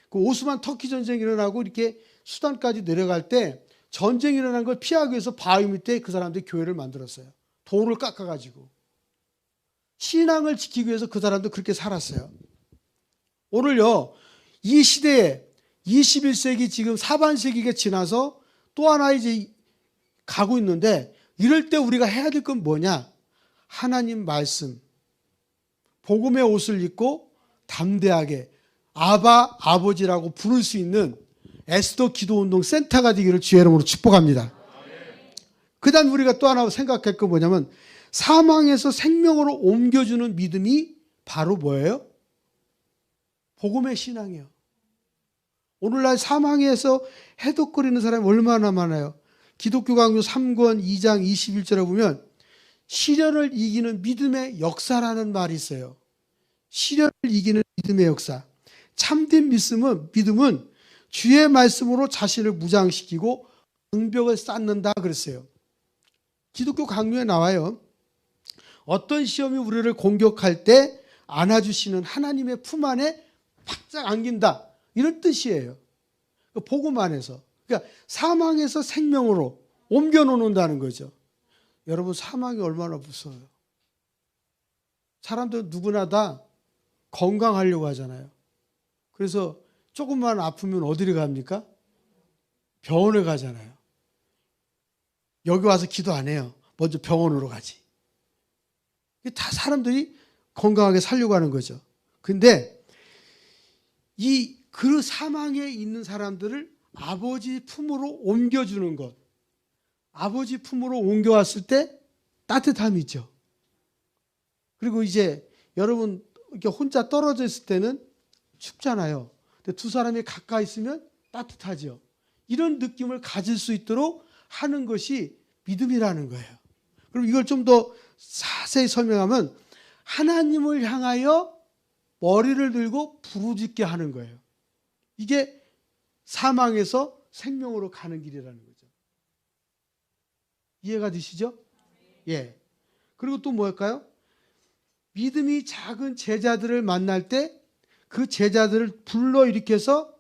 그 오스만 터키 전쟁이 일어나고 이렇게 수단까지 내려갈 때 전쟁이 일어난 걸 피하기 위해서 바위 밑에 그 사람들이 교회를 만들었어요. 돌을 깎아가지고. 신앙을 지키기 위해서 그 사람도 그렇게 살았어요. 오늘요, 이 시대에 21세기 지금 사반세기가 지나서 또 하나 이제 가고 있는데 이럴 때 우리가 해야 될 건 뭐냐? 하나님 말씀, 복음의 옷을 입고 담대하게 아바 아버지라고 부를 수 있는 에스더 기도운동 센터가 되기를 주의 이름으로 축복합니다. 그 다음 우리가 또 하나 생각할 거 뭐냐면 사망에서 생명으로 옮겨주는 믿음이 바로 뭐예요? 복음의 신앙이에요. 오늘날 사망에서 해독거리는 사람이 얼마나 많아요. 기독교 강요 3권 2장 21절에 보면 시련을 이기는 믿음의 역사라는 말이 있어요. 시련을 이기는 믿음의 역사. 참된 믿음은 주의 말씀으로 자신을 무장시키고 방벽을 쌓는다 그랬어요. 기독교 강요에 나와요. 어떤 시험이 우리를 공격할 때 안아주시는 하나님의 품 안에 바짝 안긴다. 이런 뜻이에요. 복음 안에서. 그러니까 사망에서 생명으로 옮겨놓는다는 거죠. 여러분 사망이 얼마나 무서워요. 사람들 누구나 다 건강하려고 하잖아요. 그래서 조금만 아프면 어디를 갑니까? 병원에 가잖아요. 여기 와서 기도 안 해요. 먼저 병원으로 가지. 다 사람들이 건강하게 살려고 하는 거죠. 근데 그 사망에 있는 사람들을 아버지 품으로 옮겨주는 것. 아버지 품으로 옮겨왔을 때 따뜻함이 있죠. 그리고 이제 여러분 이렇게 혼자 떨어져 있을 때는 춥잖아요. 근데 두 사람이 가까이 있으면 따뜻하죠. 이런 느낌을 가질 수 있도록 하는 것이 믿음이라는 거예요. 그럼 이걸 좀 더 자세히 설명하면 하나님을 향하여 머리를 들고 부르짖게 하는 거예요. 이게 사망에서 생명으로 가는 길이라는 거죠. 이해가 되시죠? 예. 그리고 또 뭘까요? 믿음이 작은 제자들을 만날 때 그 제자들을 불러일으켜서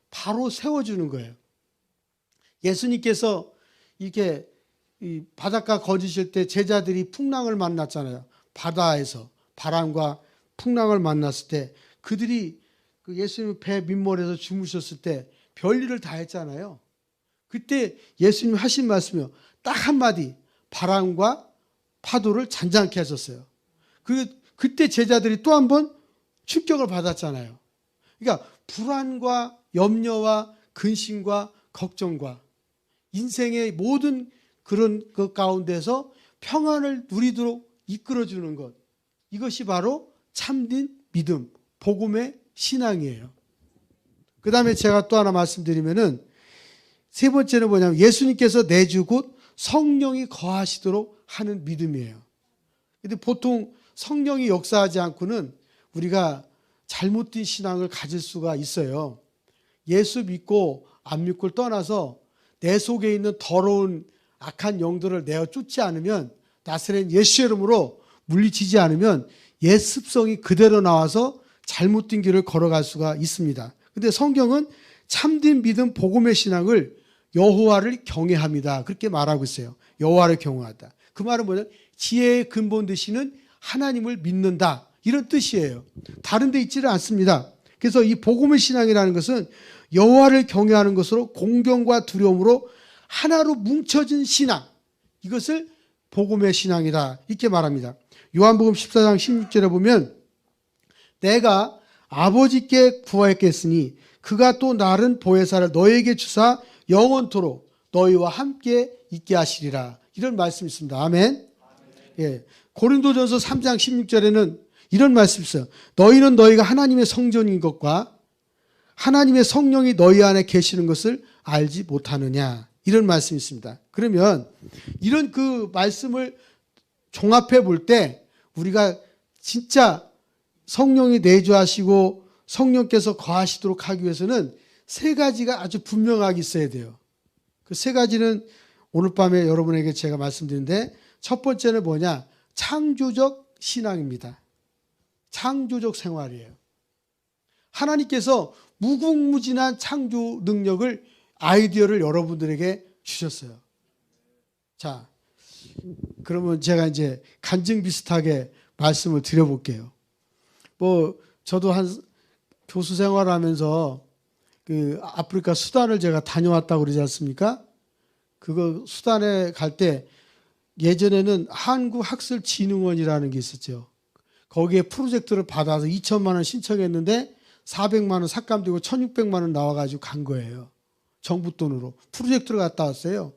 바로 세워주는 거예요. 예수님께서 이렇게 이 바닷가 거주실 때 제자들이 풍랑을 만났잖아요. 바다에서 바람과 풍랑을 만났을 때 그들이 그 예수님 배 밑머리에서 주무셨을 때 별일을 다 했잖아요. 그때 예수님 하신 말씀이요. 딱 한마디 바람과 파도를 잔잔케 하셨어요. 그때 제자들이 또 한 번 충격을 받았잖아요. 그러니까 불안과 염려와 근심과 걱정과 인생의 모든 그런 것 가운데서 평안을 누리도록 이끌어주는 것. 이것이 바로 참된 믿음, 복음의 신앙이에요. 그 다음에 제가 또 하나 말씀드리면은 세 번째는 뭐냐면 예수님께서 내주 곧 성령이 거하시도록 하는 믿음이에요. 근데 보통 성령이 역사하지 않고는 우리가 잘못된 신앙을 가질 수가 있어요. 예수 믿고 안 믿고를 떠나서 내 속에 있는 더러운 악한 영들을 내어 쫓지 않으면 나사렛 예수 이름으로 물리치지 않으면 옛 습성이 그대로 나와서 잘못된 길을 걸어갈 수가 있습니다. 그런데 성경은 참된 믿음 복음의 신앙을 여호와를 경외합니다. 그렇게 말하고 있어요. 여호와를 경외하다. 그 말은 뭐냐면 지혜의 근본 되시는 하나님을 믿는다. 이런 뜻이에요. 다른 데 있지는 않습니다. 그래서 이 복음의 신앙이라는 것은 여호와를 경외하는 것으로 공경과 두려움으로 하나로 뭉쳐진 신앙. 이것을 복음의 신앙이다. 이렇게 말합니다. 요한복음 14장 16절에 보면 내가 아버지께 구하였겠으니 그가 또 나른 보혜사를 너에게 주사 영원토록 너희와 함께 있게 하시리라. 이런 말씀이 있습니다. 아멘. 예. 고린도전서 3장 16절에는 이런 말씀이 있어요. 너희는 너희가 하나님의 성전인 것과 하나님의 성령이 너희 안에 계시는 것을 알지 못하느냐. 이런 말씀이 있습니다. 그러면 이런 그 말씀을 종합해 볼 때 우리가 진짜 성령이 내주하시고 성령께서 거하시도록 하기 위해서는 세 가지가 아주 분명하게 있어야 돼요. 그 세 가지는 오늘 밤에 여러분에게 제가 말씀드리는데 첫 번째는 뭐냐? 창조적 신앙입니다. 창조적 생활이에요. 하나님께서 무궁무진한 창조 능력을 아이디어를 여러분들에게 주셨어요. 자, 그러면 제가 이제 간증 비슷하게 말씀을 드려볼게요. 저도 한 교수 생활하면서 그 아프리카 수단을 제가 다녀왔다고 그러지 않습니까? 그거 수단에 갈 때 예전에는 한국학술진흥원이라는 게 있었죠. 거기에 프로젝트를 받아서 2천만 원 신청했는데 400만 원 삭감되고 1,600만 원 나와가지고 간 거예요. 정부 돈으로. 프로젝트를 갔다 왔어요.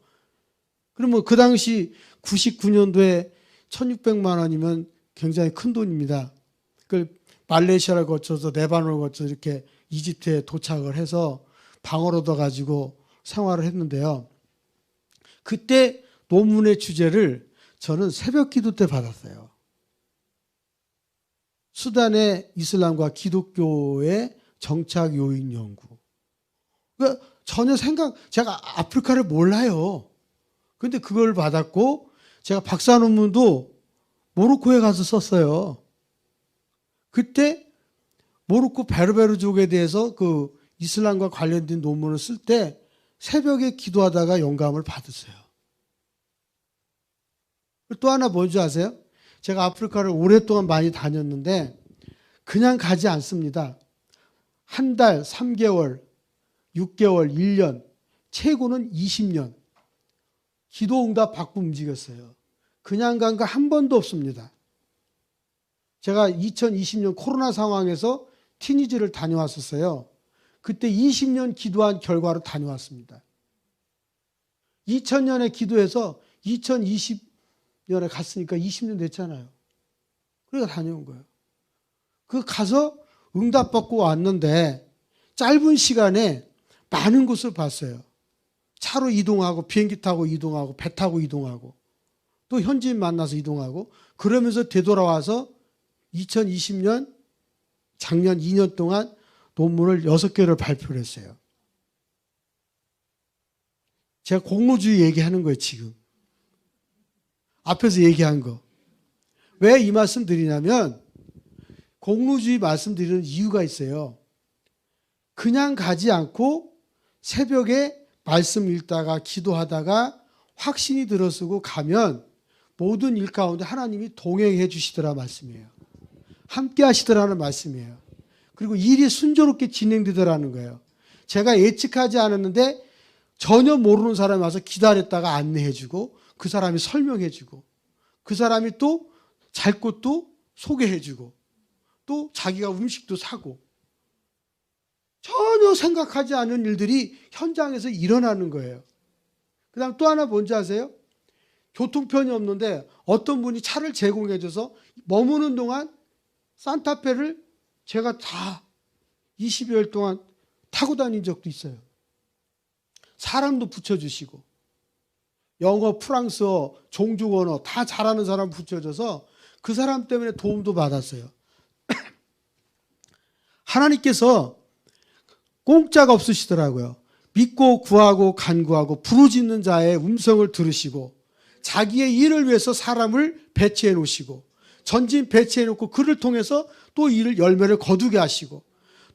그러면 그 당시 99년도에 1,600만 원이면 굉장히 큰 돈입니다. 그걸 말레이시아를 거쳐서 레바논을 거쳐서 이렇게 이집트에 도착을 해서 방을 얻어가지고 생활을 했는데요. 그때 논문의 주제를 저는 새벽 기도 때 받았어요. 수단의 이슬람과 기독교의 정착 요인 연구. 그러니까 전혀 제가 아프리카를 몰라요. 근데 그걸 받았고, 제가 박사 논문도 모로코에 가서 썼어요. 그때 모로코 베르베르족에 대해서 그 이슬람과 관련된 논문을 쓸 때 새벽에 기도하다가 영감을 받았어요. 또 하나 뭔지 아세요? 제가 아프리카를 오랫동안 많이 다녔는데 그냥 가지 않습니다. 한 달, 3개월, 6개월, 1년, 최고는 20년 기도 응답 받고 움직였어요. 그냥 간 거 한 번도 없습니다. 제가 2020년 코로나 상황에서 티니지를 다녀왔었어요. 그때 20년 기도한 결과로 다녀왔습니다. 2000년에 기도해서 2020년에 갔으니까 20년 됐잖아요. 그래서 다녀온 거예요. 그 가서 응답받고 왔는데 짧은 시간에 많은 곳을 봤어요. 차로 이동하고 비행기 타고 이동하고 배 타고 이동하고 또 현지인 만나서 이동하고 그러면서 되돌아와서 2020년 작년 2년 동안 논문을 6개를 발표를 했어요. 제가 공로주의 얘기하는 거예요, 지금. 앞에서 얘기한 거. 왜 이 말씀 드리냐면 공로주의 말씀드리는 이유가 있어요. 그냥 가지 않고 새벽에 말씀 읽다가 기도하다가 확신이 들어서고 가면 모든 일 가운데 하나님이 동행해 주시더라 말씀이에요. 함께 하시더라는 말씀이에요. 그리고 일이 순조롭게 진행되더라는 거예요. 제가 예측하지 않았는데 전혀 모르는 사람이 와서 기다렸다가 안내해 주고 그 사람이 설명해 주고 그 사람이 또 잘 곳도 소개해 주고 또 자기가 음식도 사고 전혀 생각하지 않은 일들이 현장에서 일어나는 거예요. 그 다음 또 하나 뭔지 아세요? 교통편이 없는데 어떤 분이 차를 제공해 줘서 머무는 동안 산타페를 제가 다 20여일 동안 타고 다닌 적도 있어요. 사람도 붙여주시고 영어, 프랑스어, 종족 언어 다 잘하는 사람 붙여줘서 그 사람 때문에 도움도 받았어요. 하나님께서 공짜가 없으시더라고요. 믿고 구하고 간구하고 부르짖는 자의 음성을 들으시고 자기의 일을 위해서 사람을 배치해 놓으시고 전진 배치해 놓고 그를 통해서 또 일을 열매를 거두게 하시고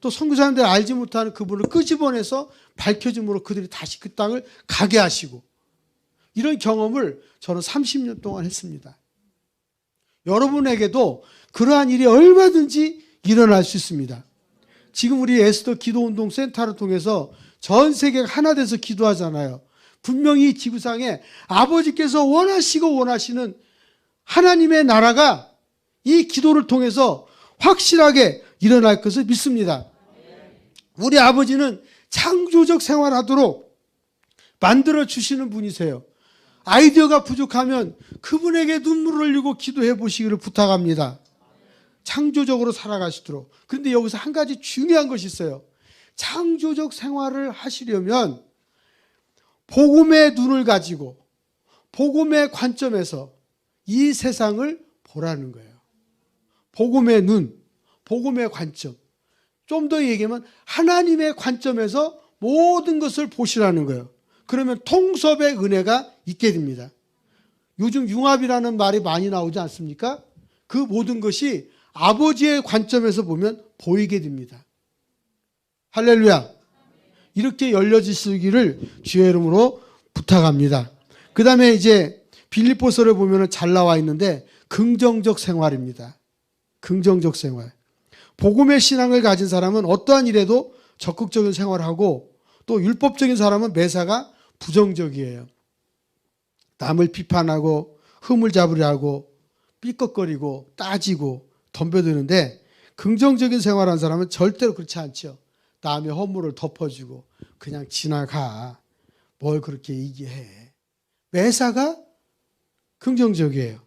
또 선교사님들이 알지 못하는 그분을 끄집어내서 밝혀줌으로 그들이 다시 그 땅을 가게 하시고 이런 경험을 저는 30년 동안 했습니다. 여러분에게도 그러한 일이 얼마든지 일어날 수 있습니다. 지금 우리 에스더 기도운동 센터를 통해서 전 세계가 하나 돼서 기도하잖아요. 분명히 지구상에 아버지께서 원하시고 원하시는 하나님의 나라가 이 기도를 통해서 확실하게 일어날 것을 믿습니다. 우리 아버지는 창조적 생활하도록 만들어 주시는 분이세요. 아이디어가 부족하면 그분에게 눈물을 흘리고 기도해 보시기를 부탁합니다. 창조적으로 살아가시도록. 그런데 여기서 한 가지 중요한 것이 있어요. 창조적 생활을 하시려면 복음의 눈을 가지고 복음의 관점에서 이 세상을 보라는 거예요. 복음의 눈, 복음의 관점. 좀 더 얘기하면 하나님의 관점에서 모든 것을 보시라는 거예요. 그러면 통섭의 은혜가 있게 됩니다. 요즘 융합이라는 말이 많이 나오지 않습니까? 그 모든 것이 아버지의 관점에서 보면 보이게 됩니다. 할렐루야. 이렇게 열려지시기를 주의 이름으로 부탁합니다. 그 다음에 이제 빌립보서를 보면 잘 나와 있는데 긍정적 생활입니다. 긍정적 생활. 복음의 신앙을 가진 사람은 어떠한 일에도 적극적인 생활을 하고 또 율법적인 사람은 매사가 부정적이에요. 남을 비판하고 흠을 잡으려 하고 삐걱거리고 따지고 덤벼드는데 긍정적인 생활하는 사람은 절대로 그렇지 않죠. 남의 허물을 덮어주고 그냥 지나가. 뭘 그렇게 얘기해. 매사가 긍정적이에요.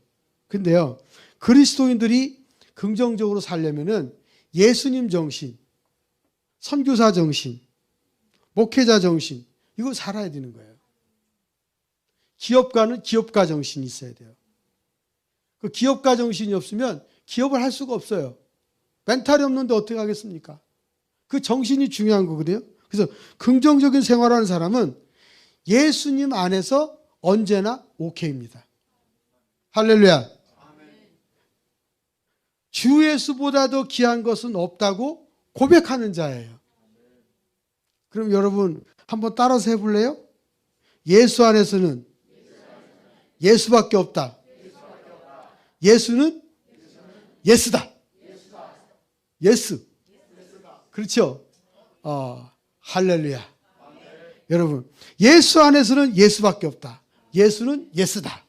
근데요, 그리스도인들이 긍정적으로 살려면은 예수님 정신, 선교사 정신, 목회자 정신, 이거 살아야 되는 거예요. 기업가는 기업가 정신이 있어야 돼요. 그 기업가 정신이 없으면 기업을 할 수가 없어요. 멘탈이 없는데 어떻게 하겠습니까? 그 정신이 중요한 거거든요. 그래서 긍정적인 생활하는 사람은 예수님 안에서 언제나 오케이입니다. 할렐루야. 주 예수보다 더 귀한 것은 없다고 고백하는 자예요. 그럼 여러분 한번 따라서 해볼래요? 예수 안에서는 예수밖에 없다. 예수는 예스다. 예스. 그렇죠? 할렐루야. 여러분, 예수 안에서는 예수밖에 없다. 예수는 예스다.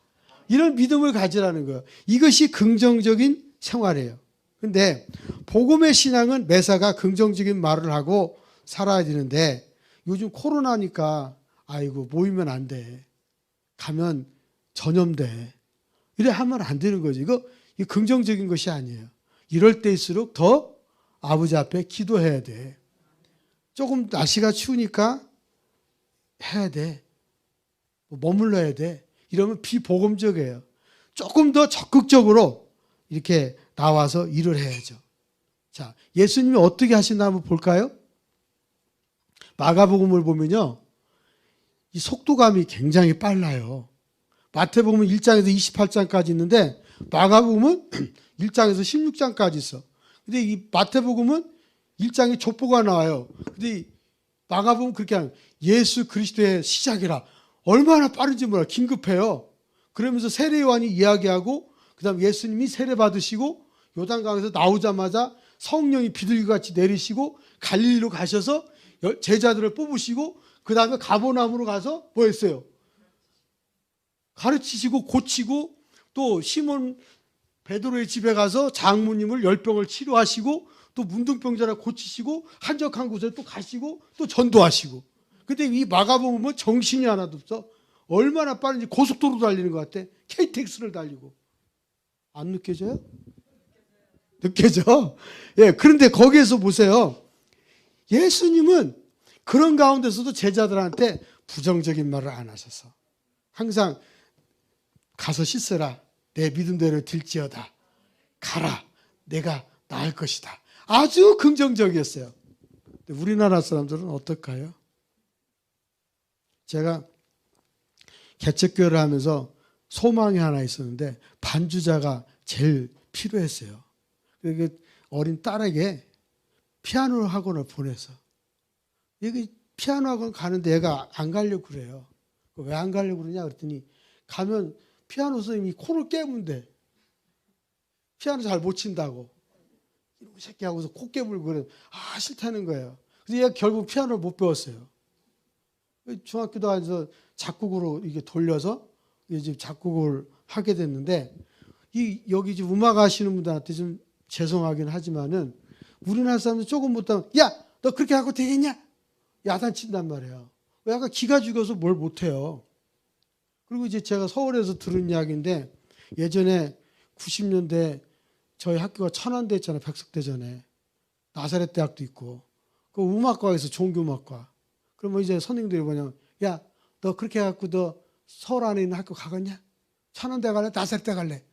이런 믿음을 가지라는 거예요. 이것이 긍정적인 생활이에요. 근데 복음의 신앙은 매사가 긍정적인 말을 하고 살아야 되는데 요즘 코로나니까 아이고 모이면 안 돼. 가면 전염돼. 이래 하면 안 되는 거죠. 이거 긍정적인 것이 아니에요. 이럴 때일수록 더 아버지 앞에 기도해야 돼. 조금 날씨가 추우니까 해야 돼. 머물러야 돼. 이러면 비복음적이에요. 조금 더 적극적으로 이렇게 나와서 일을 해야죠. 자, 예수님이 어떻게 하시나 한번 볼까요? 마가복음을 보면요, 이 속도감이 굉장히 빨라요. 마태복음은 1장에서 28장까지 있는데 마가복음은 1장에서 16장까지 있어. 근데 이 마태복음은 1장에 족보가 나와요. 근데 마가복음은 그렇게 하는 예수 그리스도의 시작이라 얼마나 빠른지 몰라. 긴급해요. 그러면서 세례 요한이 이야기하고 그다음 예수님이 세례 받으시고 요단강에서 나오자마자 성령이 비둘기같이 내리시고 갈릴리로 가셔서 제자들을 뽑으시고 그다음에 가버나움으로 가서 뭐 했어요? 가르치시고 고치고 또 시몬 베드로의 집에 가서 장모님을 열병을 치료하시고 또 문둥병자를 고치시고 한적한 곳에 또 가시고 또 전도하시고. 근데 이 마가복음은 정신이 하나도 없어. 얼마나 빠른지 고속도로 달리는 것 같아. KTX를 달리고. 안 느껴져요? 느껴져? 예, 그런데 거기에서 보세요. 예수님은 그런 가운데서도 제자들한테 부정적인 말을 안 하셔서 항상 가서 씻으라. 내 믿음대로 될지어다. 가라. 내가 나을 것이다. 아주 긍정적이었어요. 근데 우리나라 사람들은 어떨까요? 제가 개척교회를 하면서 소망이 하나 있었는데 반주자가 제일 필요했어요. 그래서 어린 딸에게 피아노 학원을 보내서 여기 피아노 학원 가는데 얘가 안 가려고 그래요. 왜 안 가려고 그러냐 그랬더니 가면 피아노 선생님이 코를 깨문대. 피아노 잘 못 친다고. 이놈 새끼 하고서 코 깨물고 그래. 싫다는 거예요. 그래서 얘가 결국 피아노를 못 배웠어요. 중학교 다니면서 작곡으로 이게 돌려서 이제 작곡을 하게 됐는데 여기 지금 음악 하시는 분들한테 좀 죄송하긴 하지만은 우리나라 사람들 조금 못하면 야, 너 그렇게 하고 되겠냐? 야단친단 말이에요. 약간 기가 죽어서 뭘 못해요. 그리고 이제 제가 서울에서 들은 이야기인데 예전에 90년대 저희 학교가 천안대 있잖아요. 백석대전에. 나사렛 대학도 있고. 그 음악과에서 종교음악과. 그러면 이제 선생님들이 뭐냐면 야, 너 그렇게 해갖고 너 서울 안에 있는 학교 가겠냐? 천안대 갈래? 나사렛대 갈래?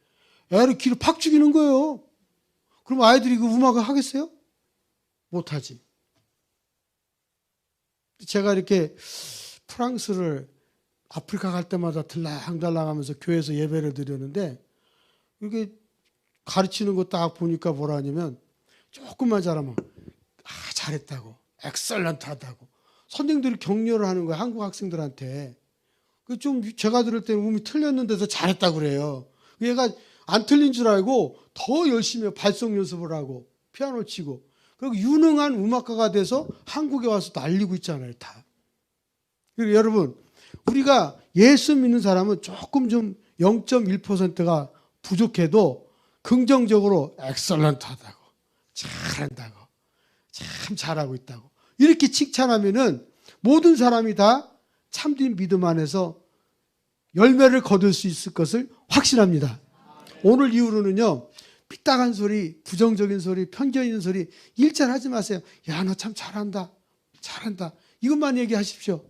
애를 기를 팍 죽이는 거예요. 그럼 아이들이 그 음악을 하겠어요? 못하지. 제가 이렇게 프랑스를 아프리카 갈 때마다 들락달락하면서 교회에서 예배를 드렸는데 이렇게 가르치는 거 딱 보니까 뭐라 하냐면 조금만 잘하면 잘했다고, 엑셀런트 하다고 선생님들이 격려를 하는 거예요. 한국 학생들한테. 좀 제가 들을 때는 음이 틀렸는데도 잘했다고 그래요. 얘가 안 틀린 줄 알고 더 열심히 발성 연습을 하고 피아노 치고 그리고 유능한 음악가가 돼서 한국에 와서 날리고 있잖아요. 다. 그리고 여러분 우리가 예수 믿는 사람은 조금 좀 0.1%가 부족해도 긍정적으로 엑설런트하다고, 잘한다고, 참 잘하고 있다고 이렇게 칭찬하면은 모든 사람이 다 참된 믿음 안에서 열매를 거둘 수 있을 것을 확신합니다. 오늘 이후로는요, 삐딱한 소리, 부정적인 소리, 편견 있는 소리 일절 하지 마세요. 야, 너 참 잘한다. 잘한다. 이것만 얘기하십시오.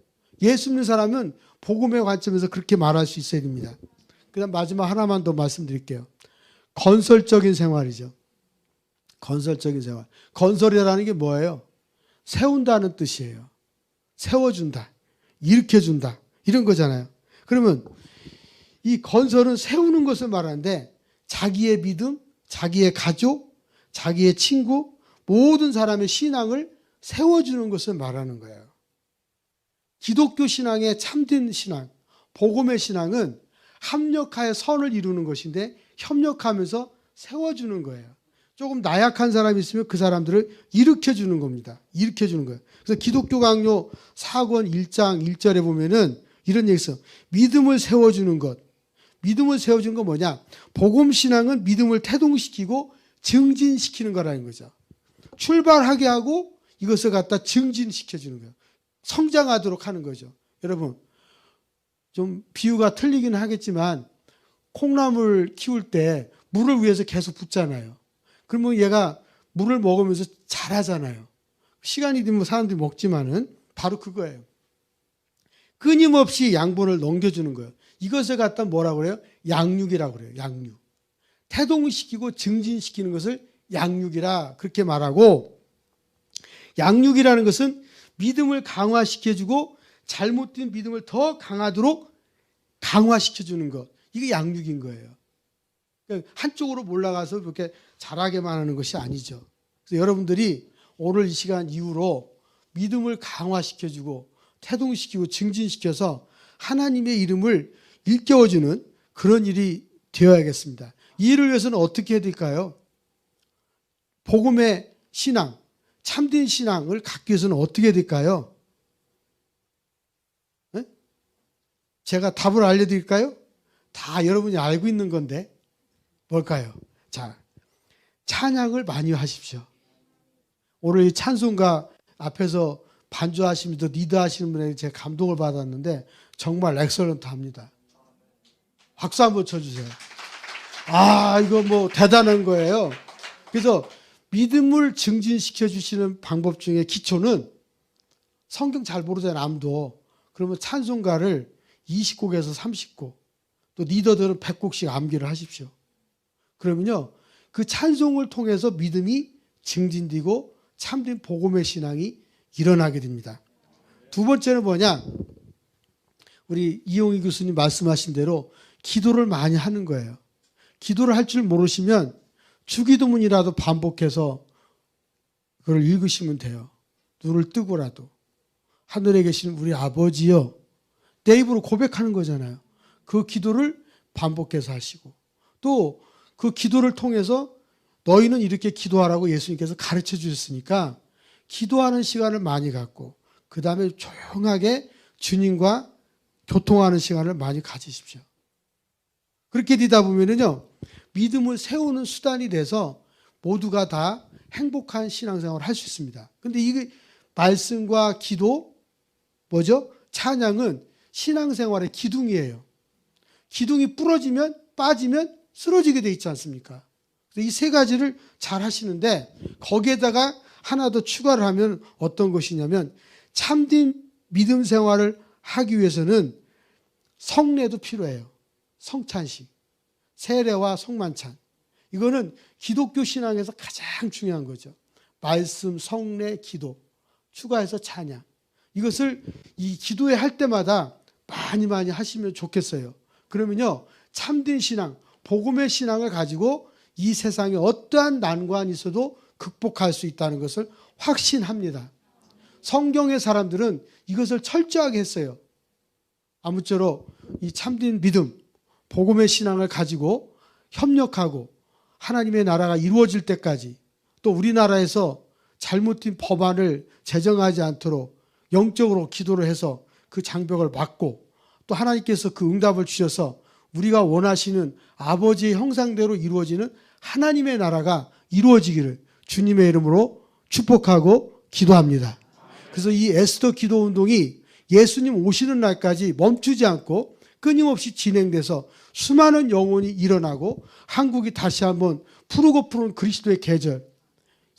예수 믿는 사람은 복음의 관점에서 그렇게 말할 수 있어야 됩니다. 그다음 마지막 하나만 더 말씀드릴게요. 건설적인 생활이죠. 건설적인 생활. 건설이라는 게 뭐예요? 세운다는 뜻이에요. 세워준다. 일으켜준다. 이런 거잖아요. 그러면 이 건설은 세우는 것을 말하는데 자기의 믿음, 자기의 가족, 자기의 친구, 모든 사람의 신앙을 세워주는 것을 말하는 거예요. 기독교 신앙의 참된 신앙, 복음의 신앙은 합력하여 선을 이루는 것인데 협력하면서 세워주는 거예요. 조금 나약한 사람이 있으면 그 사람들을 일으켜주는 겁니다. 일으켜주는 거예요. 그래서 기독교 강요 4권 1장 1절에 보면은 이런 얘기 있어요. 믿음을 세워주는 것. 믿음을 세워주는 건 뭐냐? 복음 신앙은 믿음을 태동시키고 증진시키는 거라는 거죠. 출발하게 하고 이것을 갖다 증진시켜주는 거예요. 성장하도록 하는 거죠. 여러분, 좀 비유가 틀리긴 하겠지만 콩나물 키울 때 물을 위해서 계속 붓잖아요. 그러면 얘가 물을 먹으면서 자라잖아요. 시간이 되면 사람들이 먹지만은 바로 그거예요. 끊임없이 양분을 넘겨주는 거예요. 이것을 갖다 뭐라고 그래요? 양육이라고 그래요. 양육. 태동시키고 증진시키는 것을 양육이라 그렇게 말하고, 양육이라는 것은 믿음을 강화시켜주고 잘못된 믿음을 더 강하도록 강화시켜주는 것. 이게 양육인 거예요. 그러니까 한쪽으로 몰라가서 그렇게 잘하게만 하는 것이 아니죠. 그래서 여러분들이 오늘 이 시간 이후로 믿음을 강화시켜주고 태동시키고 증진시켜서 하나님의 이름을 일깨워주는 그런 일이 되어야겠습니다. 이 일을 위해서는 어떻게 해야 될까요? 복음의 신앙, 참된 신앙을 갖기 위해서는 어떻게 해야 될까요? 네? 제가 답을 알려드릴까요? 다 여러분이 알고 있는 건데 뭘까요? 자, 찬양을 많이 하십시오. 오늘 이 찬송가 앞에서 반주하시면서 리드하시는 분에게 제가 감동을 받았는데 정말 엑설런트합니다. 박수 한번 쳐주세요. 아, 이거 뭐 대단한 거예요. 그래서 믿음을 증진시켜 주시는 방법 중에 기초는 성경 잘 모르잖아요, 아무도. 그러면 찬송가를 20곡에서 30곡, 또 리더들은 100곡씩 암기를 하십시오. 그러면요, 그 찬송을 통해서 믿음이 증진되고 참된 복음의 신앙이 일어나게 됩니다. 두 번째는 뭐냐? 우리 이용희 교수님 말씀하신 대로 기도를 많이 하는 거예요. 기도를 할 줄 모르시면 주기도문이라도 반복해서 그걸 읽으시면 돼요. 눈을 뜨고라도. 하늘에 계시는 우리 아버지여, 내 입으로 고백하는 거잖아요. 그 기도를 반복해서 하시고, 또 그 기도를 통해서 너희는 이렇게 기도하라고 예수님께서 가르쳐 주셨으니까 기도하는 시간을 많이 갖고 그 다음에 조용하게 주님과 교통하는 시간을 많이 가지십시오. 그렇게 되다 보면은요, 믿음을 세우는 수단이 돼서 모두가 다 행복한 신앙생활을 할 수 있습니다. 근데 이게 말씀과 기도, 뭐죠? 찬양은 신앙생활의 기둥이에요. 기둥이 부러지면, 빠지면 쓰러지게 돼 있지 않습니까? 이 세 가지를 잘 하시는데 거기에다가 하나 더 추가를 하면 어떤 것이냐면 참된 믿음 생활을 하기 위해서는 성례도 필요해요. 성찬식, 세례와 성만찬. 이거는 기독교 신앙에서 가장 중요한 거죠. 말씀, 성례, 기도, 추가해서 찬양. 이것을 이 기도회 할 때마다 많이 하시면 좋겠어요. 그러면요, 참된 신앙, 복음의 신앙을 가지고 이 세상에 어떠한 난관이 있어도 극복할 수 있다는 것을 확신합니다. 성경의 사람들은 이것을 철저하게 했어요. 아무쪼록 이 참된 믿음, 복음의 신앙을 가지고 협력하고 하나님의 나라가 이루어질 때까지, 또 우리나라에서 잘못된 법안을 제정하지 않도록 영적으로 기도를 해서 그 장벽을 막고, 또 하나님께서 그 응답을 주셔서 우리가 원하시는 아버지의 형상대로 이루어지는 하나님의 나라가 이루어지기를 주님의 이름으로 축복하고 기도합니다. 그래서 이 에스더 기도 운동이 예수님 오시는 날까지 멈추지 않고 끊임없이 진행돼서 수많은 영혼이 일어나고 한국이 다시 한번 푸르고 푸른 그리스도의 계절,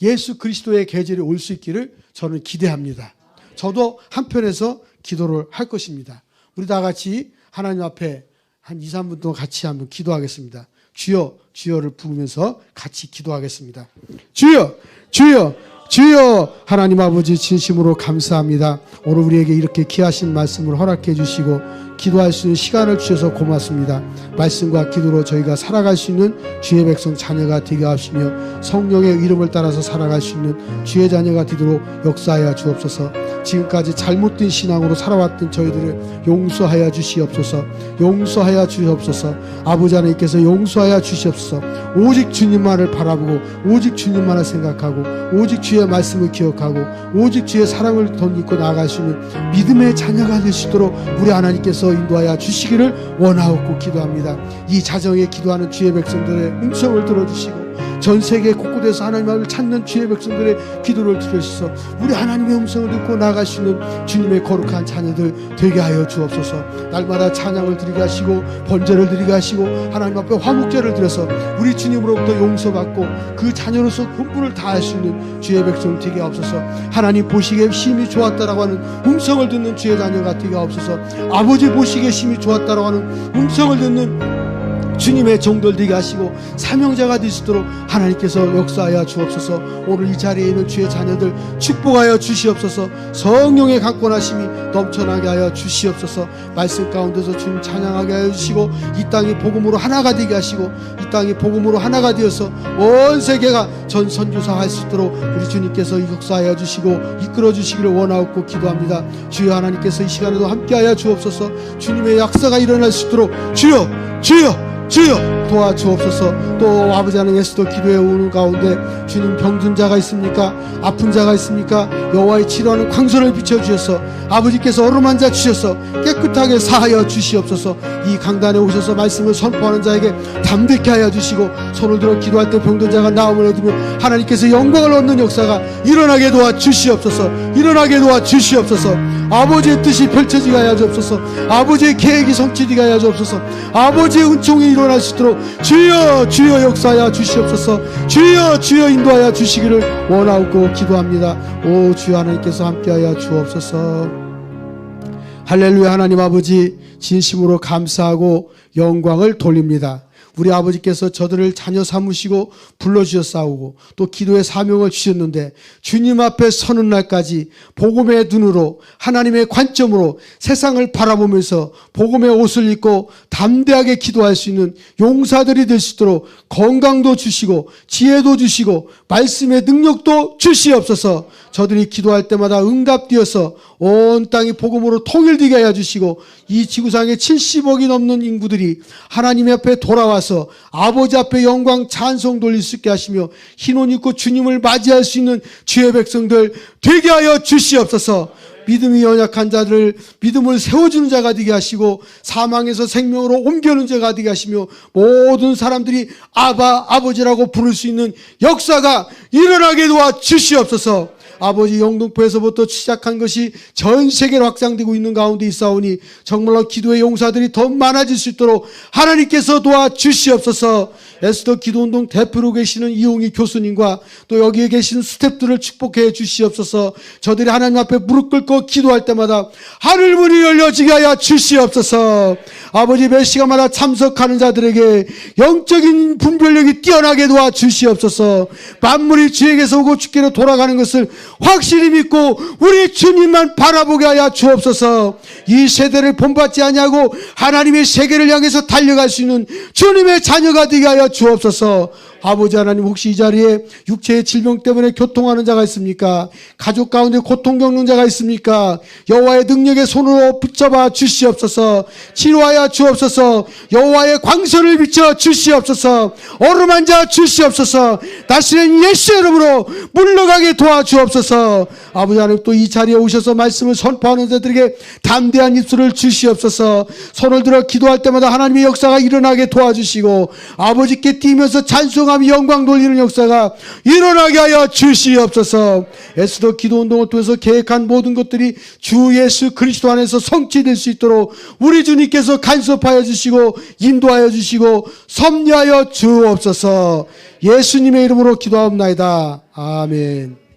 예수 그리스도의 계절이 올 수 있기를 저는 기대합니다. 저도 한편에서 기도를 할 것입니다. 우리 다 같이 하나님 앞에 한 2, 3분 동안 같이 한번 기도하겠습니다. 주여, 주여를 부르면서 같이 기도하겠습니다. 주여, 주여, 주여. 하나님 아버지 진심으로 감사합니다. 오늘 우리에게 이렇게 귀하신 말씀을 허락해 주시고 기도할 수 있는 시간을 주셔서 고맙습니다. 말씀과 기도로 저희가 살아갈 수 있는 주의 백성 자녀가 되게 하시며 성령의 이름을 따라서 살아갈 수 있는 주의 자녀가 되도록 역사하여 주옵소서. 지금까지 잘못된 신앙으로 살아왔던 저희들을 용서하여 주시옵소서. 용서하여 주시옵소서. 아버지 하나님께서 용서하여 주시옵소서. 오직 주님만을 바라보고 오직 주님만을 생각하고 오직 주의 말씀을 기억하고 오직 주의 사랑을 덧입고 나아갈 수 있는 믿음의 자녀가 될 수 있도록 우리 하나님께서 인도하여 주시기를 원하옵고 기도합니다. 이 자정에 기도하는 주의 백성들의 음성을 들어주시고 전 세계 곳곳에서 하나님을 찾는 주의 백성들의 기도를 들으셔서 우리 하나님의 음성을 듣고 나아갈 수 있는 주님의 거룩한 자녀들 되게 하여 주옵소서. 날마다 찬양을 드리게 하시고 번제를 드리게 하시고 하나님 앞에 화목제를 드려서 우리 주님으로부터 용서받고 그 자녀로서 본분을 다할 수 있는 주의 백성 되게 하옵소서. 하나님 보시기에 심히 좋았다라고 하는 음성을 듣는 주의 자녀가 되게 하옵소서. 아버지 보시기에 심히 좋았다라고 하는 음성을 듣는 주님의 종들 되게 하시고 사명자가 될 수 있도록 하나님께서 역사하여 주옵소서. 오늘 이 자리에 있는 주의 자녀들 축복하여 주시옵소서. 성령의 강권하심이 넘쳐나게 하여 주시옵소서. 말씀 가운데서 주님 찬양하게 하여 주시고 이 땅이 복음으로 하나가 되게 하시고 이 땅이 복음으로 하나가 되어서 온 세계가 전 선교사 할 수 있도록 우리 주님께서 역사하여 주시고 이끌어 주시기를 원하옵고 기도합니다. 주여 하나님께서 이 시간에도 함께하여 주옵소서. 주님의 역사가 일어날 수 있도록 주여, 주여, 주여 도와주옵소서. 또 아버지 하나님 에스더 기도에 오는 가운데 주님 병든 자가 있습니까? 아픈 자가 있습니까? 여호와의 치료하는 광선을 비춰주셔서 아버지께서 얼음한 자 주셔서 깨끗하게 사하여 주시옵소서. 이 강단에 오셔서 말씀을 선포하는 자에게 담대케 하여 주시고 손을 들어 기도할 때 병든 자가 나음을 얻으며 하나님께서 영광을 얻는 역사가 일어나게 도와주시옵소서. 일어나게 도와주시옵소서. 아버지의 뜻이 펼쳐지게 하여 주옵소서. 아버지의 계획이 성취되게 하여 주옵소서. 아버지의 은총이 일어날 수 있도록 주여, 주여 역사하여 주시옵소서. 주여, 주여 인도하여 주시기를 원하옵고 기도합니다. 오 주여 하나님께서 함께하여 주옵소서. 할렐루야. 하나님 아버지 진심으로 감사하고 영광을 돌립니다. 우리 아버지께서 저들을 자녀 삼으시고 불러주셨사오고 또 기도의 사명을 주셨는데 주님 앞에 서는 날까지 복음의 눈으로 하나님의 관점으로 세상을 바라보면서 복음의 옷을 입고 담대하게 기도할 수 있는 용사들이 될 수 있도록 건강도 주시고 지혜도 주시고 말씀의 능력도 주시옵소서. 저들이 기도할 때마다 응답되어서 온 땅이 복음으로 통일되게 하여 주시고 이 지구상에 70억이 넘는 인구들이 하나님 앞에 돌아와서 아버지 앞에 영광 찬송 돌릴 수 있게 하시며 흰옷 입고 주님을 맞이할 수 있는 주의 백성들 되게 하여 주시옵소서. 믿음이 연약한 자들을 믿음을 세워주는 자가 되게 하시고 사망에서 생명으로 옮겨오는 자가 되게 하시며 모든 사람들이 아바 아버지라고 부를 수 있는 역사가 일어나게 도와 주시옵소서. 아버지 영등포에서부터 시작한 것이 전 세계로 확장되고 있는 가운데 있사오니 정말로 기도의 용사들이 더 많아질 수 있도록 하나님께서 도와주시옵소서. 에스더 기도운동 대표로 계시는 이용희 교수님과 또 여기에 계신 스태프들을 축복해 주시옵소서. 저들이 하나님 앞에 무릎 꿇고 기도할 때마다 하늘문이 열려지게 하여 주시옵소서. 아버지 몇 시간마다 참석하는 자들에게 영적인 분별력이 뛰어나게 도와주시옵소서. 만물이 주에게서 오고 주께로 돌아가는 것을 확실히 믿고 우리 주님만 바라보게 하여 주옵소서. 이 세대를 본받지 아니하고 하나님의 세계를 향해서 달려갈 수 있는 주님의 자녀가 되게 하여 주옵소서. 아버지 하나님 혹시 이 자리에 육체의 질병 때문에 교통하는 자가 있습니까? 가족 가운데 고통 겪는 자가 있습니까? 여호와의 능력의 손으로 붙잡아 주시옵소서. 치료하여 주옵소서. 여호와의 광선을 비춰 주시옵소서. 얼음한 자 주시옵소서. 다시는 예수 이름으로 물러가게 도와주옵소서. 아버지 하나님 또 이 자리에 오셔서 말씀을 선포하는 자들에게 담대한 입술을 주시옵소서. 손을 들어 기도할 때마다 하나님의 역사가 일어나게 도와주시고 아버지께 뛰면서 찬송 찬송하며 영광 돌리는 역사가 일어나게 하여 주시옵소서. 에스더 기도운동을 통해서 계획한 모든 것들이 주 예수 그리스도 안에서 성취될 수 있도록 우리 주님께서 간섭하여 주시고 인도하여 주시고 섭리하여 주옵소서. 예수님의 이름으로 기도하옵나이다. 아멘.